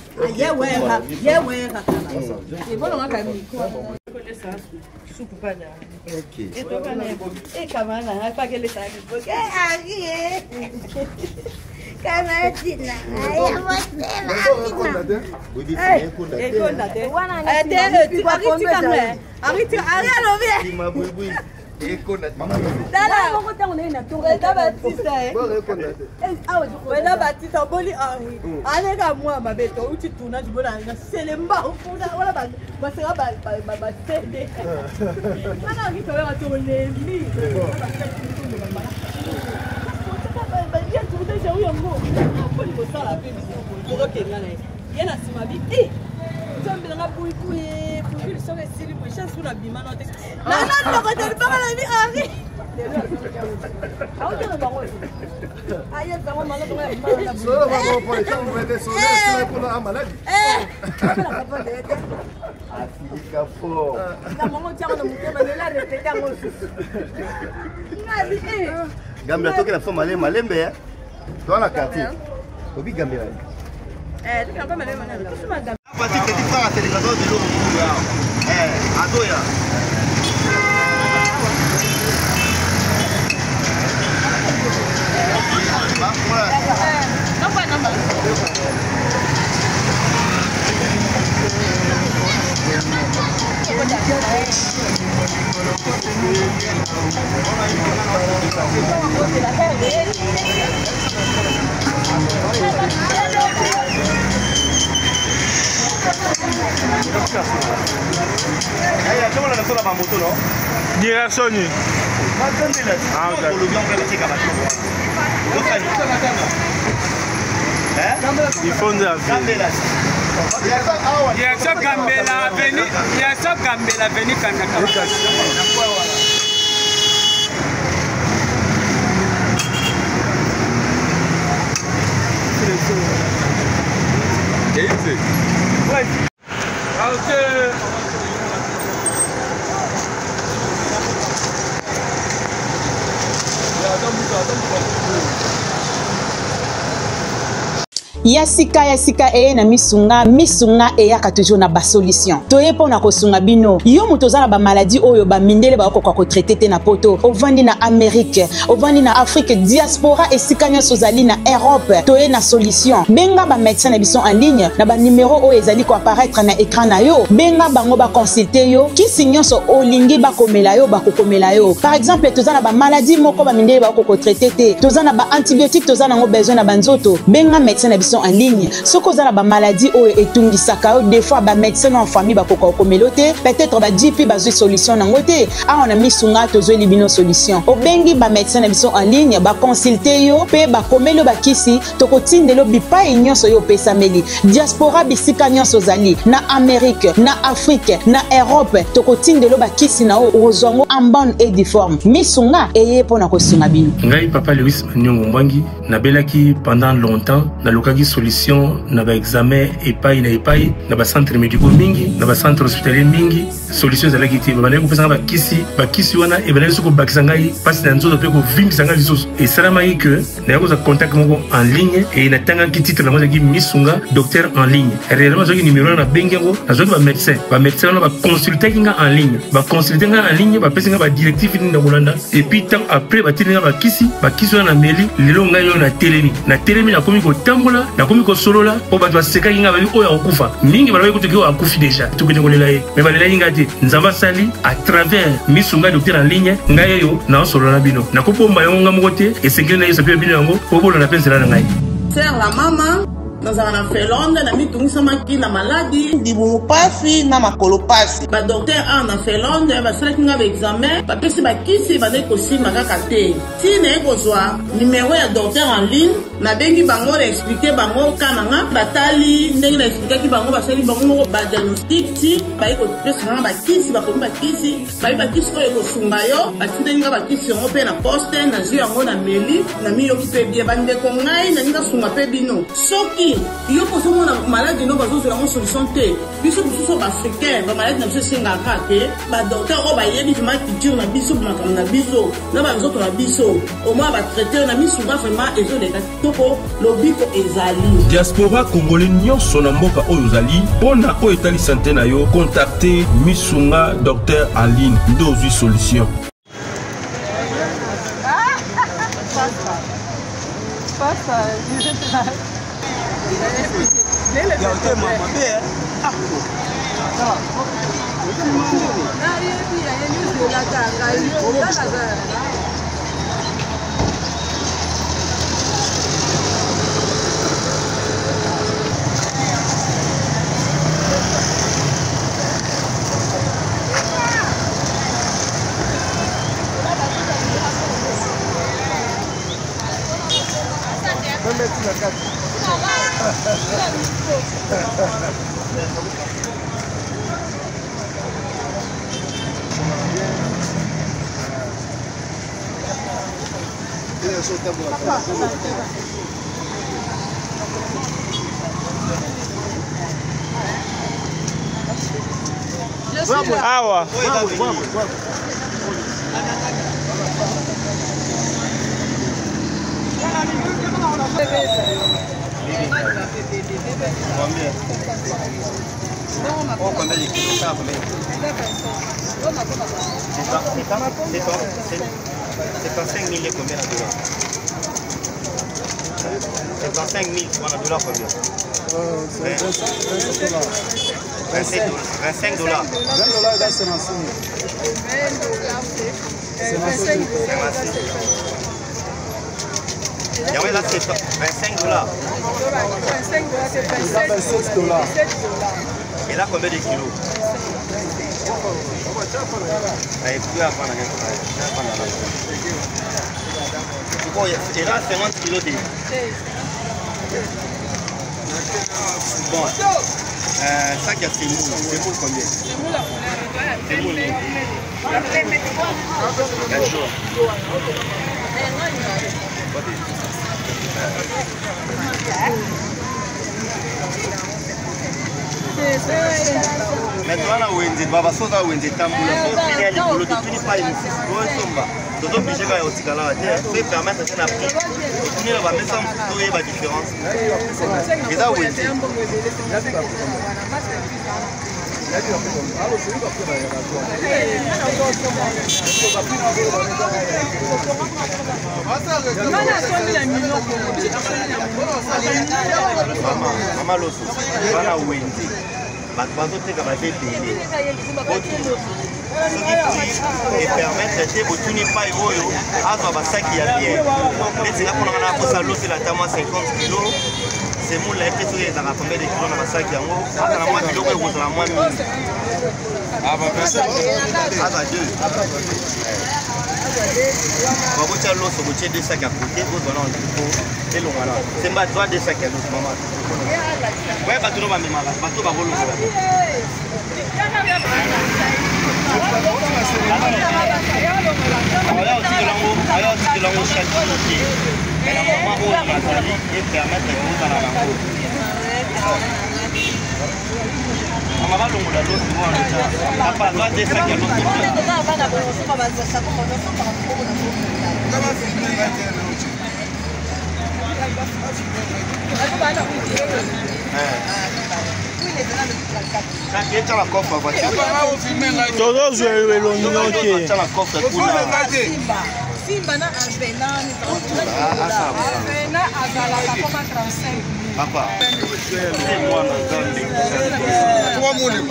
Gambia toke na foma le malembe ya. Dans la quartier. Obi Gambia. Tu peux pas me demander. Pati petit frère à télévision de l'eau. Adoya. Direction Il faut nous Yasika na misunga eyaka toujours na ba solution. Toye pona ko sunga bino. Yo mutoza na ba maladie oyo ba mindele ba ko traiter te na poto. Ovandi na Amérique, ovandi na Afrique, diaspora esika nyonso zali na Europe. Toye na solution. Benga ba médecin na biso en ligne na ba numéro oyo ezali ko apparaître na écran na yo. Benga bango ba consulter yo. Kisi nyonso olingi ba komela yo ba kokomela yo. Par exemple, toza na ba maladie moko ba mindele ba ko traiter te. Toza na ba antibiotiques, toza na ngo besoin na banzoto. Benga médecin na biso en ligne. Ce qu'on a la maladie ou etungi sakao des fois ba médecin en famille ba koko komelote peut-être ba GP ba solution na ngote a on a mis sunga tozo libino solution o bengi ba médecin na biso en ligne ba consulter yo pe ba komelo ba kisi to kotindelo bipa nyonso yo pesa meli diaspora bisika nyonso zali na Amérique na Afrique na Europe to kotindelo ba kisi na ozongo en bonne et due forme misunga eye pona ko sunga bino ngai papa Louis Nyongo Mbwangi na belaki pendant longtemps na lokaki solution na ba examen epai na ba centre médicaux mingi na ba centre hospitalier mingi solution za laki te ba na ko pesa ba kisi wana e bana soko bakisa ngai passe na nzoto pe ko vingisa ngai lisusu et ça m'a dit que na ko za contact moko en ligne et na tanga ki titre na mo ki misunga docteur en ligne réellement zo ki numéro na bengengo na zo ba médecin na ba consulter nga en ligne ba pesa nga ba directive ni na Bolanda et puis tant après ba tilinga ba kisi wana na meli lelo ngai yo na telemi na komi ko tambola na komi ko solola po ba twa seka kinga ba oya okufa mingi ba ko to ko akufi déjà to ko lela ye mais ba lela inga te nzamba sali à travers misunga docteur en ligne ngai yo na solola bino na ko pomba yo nga mokote et sengeli na yeso pe bino yango po bolo na pensela na ngai faire la mama nazala na felonde na mitungisamaki na maladi dibumu pasi na makolo pasi badokter a na felonde basalaki nga baexamen bapesi bakisi bandeki kosimba kaka te ntina ekozwa nimero ya docteur en ligne nabengi bango na explike bango kananga batali ndenge na explikaki bango basali bango moko badiagnostic ti bayi kopesa nga bakisi bakomi bakisi bayi bakisi oyo ekosunga yo batindeli nga bakisi yango mpe na poste nazwi yango na meli na miyoki mpe bie bandeko ngai naninga sunga mpe bino soki yo kozomona maladi no bazozela ngo solution te biso mosusu baafricain bamaladi na biso esengaka te badokter oyo bayebi vraimen culture na biso makambo na biso na banzoto na biso omoi batraite na misunga vraimen ezoleka kitoko lobiko ezali diaspora congolais nyonso na mboka oyo ozali mpona oyo etali sante na yo contacte misunga docteur aline nde ozwi solution. Awa. Combien de kilos ça combien? C'est pas 5 000 combien de dollars? C'est pas 5 000 dollars combien? 25 dollars. 20 dollars là c'est massif. 20 dollars c'est 25 dollars. Là c'est 25 dollars. 25 dollars c'est 27 dollars. Elle a combien de kilos? Elle a 50 kilos. Bon, ça qui a c'est moule combien? C'est moule. Maintenant, on est baba soda on est tambula so fini ali bolo to fini pa ici go somba to to obligé ka otikala wa te fait permettre que na prix fini la ba mesa to y ba différence et ça oui Mama loso bana wendi bato teka ba payé et permettre de botuni pa oyo azwa basaki ya bien neti na kona na kosa losi la tama 50 kg c'est mon la été sur les combien de kilos na basaki yango ata na mwa biloko ekozala mwa mingi aba pesa aba deux babotia loso botie 2 sacs à côté ozala en dépôt elongana semba toi 2 sacs à loso mama ouais bato no bamemaka bato bakolokola aya otikelango chaque jour mais na mama oyo bazali epermettre kozala yango mama balongola loso wana papa azwa 2 sacs à loso Simba na Avena azalaka koma 35. Papa, c'est moi dans Trois mots les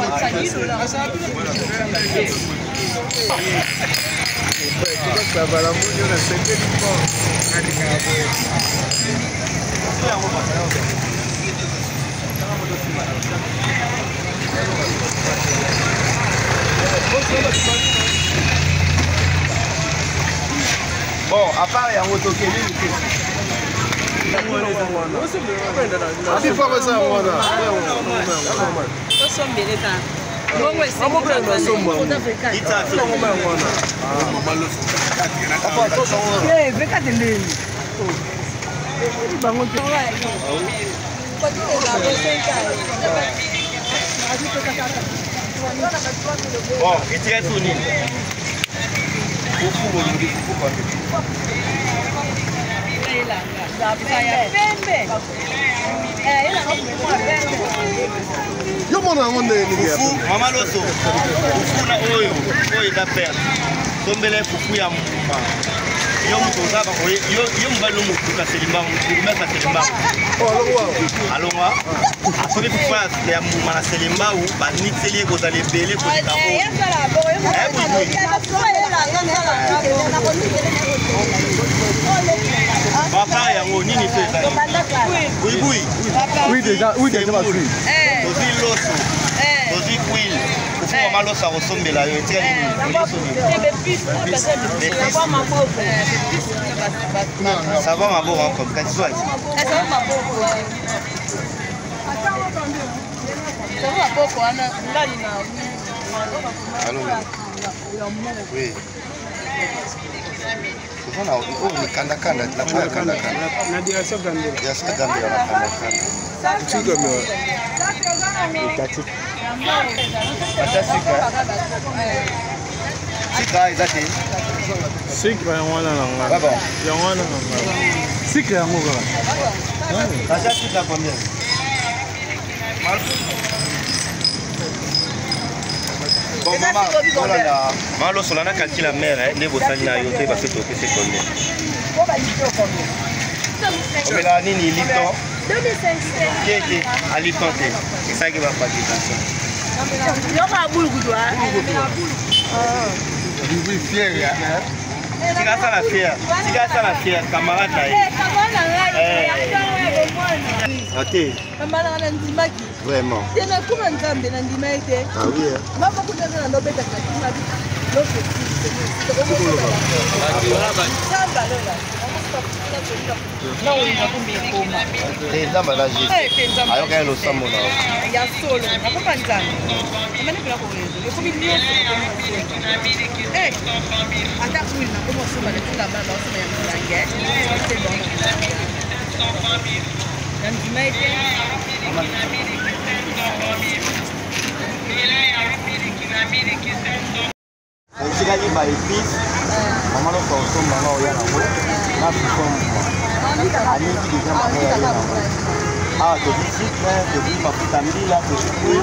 bon, à part il y a un autokéli. Bon, et tu es tourné. Yo mona ngonde ni ya. Mama loso. Fufu na oyo da perdre. Tombele fufu ya muma. Yo mutoza ba ko yo mbalo mutuka selimba mutuka selimba. Alonga. Asoki fufu ya muma na selimba u ba niteli ko zale bele ko ta ko. Papa yango nini fait ça? Oui. Oui déjà ma fille. Tozi loso. Tozi kuil. Kufu mama loso akosombela yo etia nini? Ça va ma bonne comme quand tu sois. Ça va ma bonne. Allô. Oui. On a kanda na direction Gambia. Yes, Gambia na kanda. Chico me. Tati. Sika izati. Sika yana nanga. Baba. Yana nanga. Sika yango kaka. Kaja sika combien? Bon, maman, malo solana calcule la mère, ne bosani na yote parce que tu fais combien? Mais là, nini liton? 2500. Qui à liton c'est ça qui va pas dire ça. Yo ba boule goudou hein. Oui, fier. Tu vas ça la fière. Tu vas ça la fière camarade là. Athée. Vraiment. Ah oui. etikali baepice mama loka osomba nga oya nango na bisomba alingi deja mama oya nango awa tobi sucre tobi mafuta mbila tobi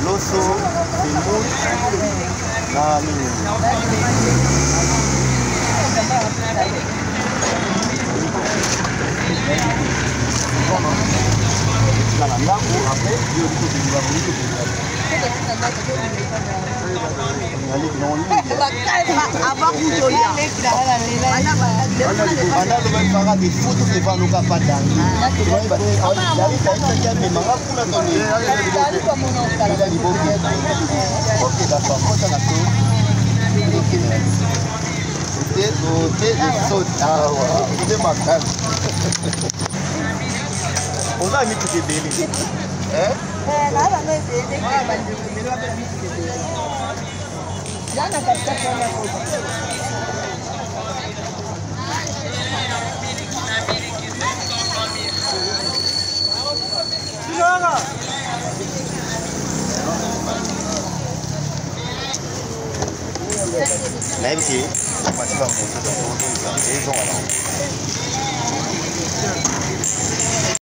loso semout na nini na ndako apres yokobilinga boniki Anda des photos devant nous pas dingue. Ok, d'accord. On a mis tout les bébés. Hein? Même si, on va se faire monter dans le dos, ils ont alors.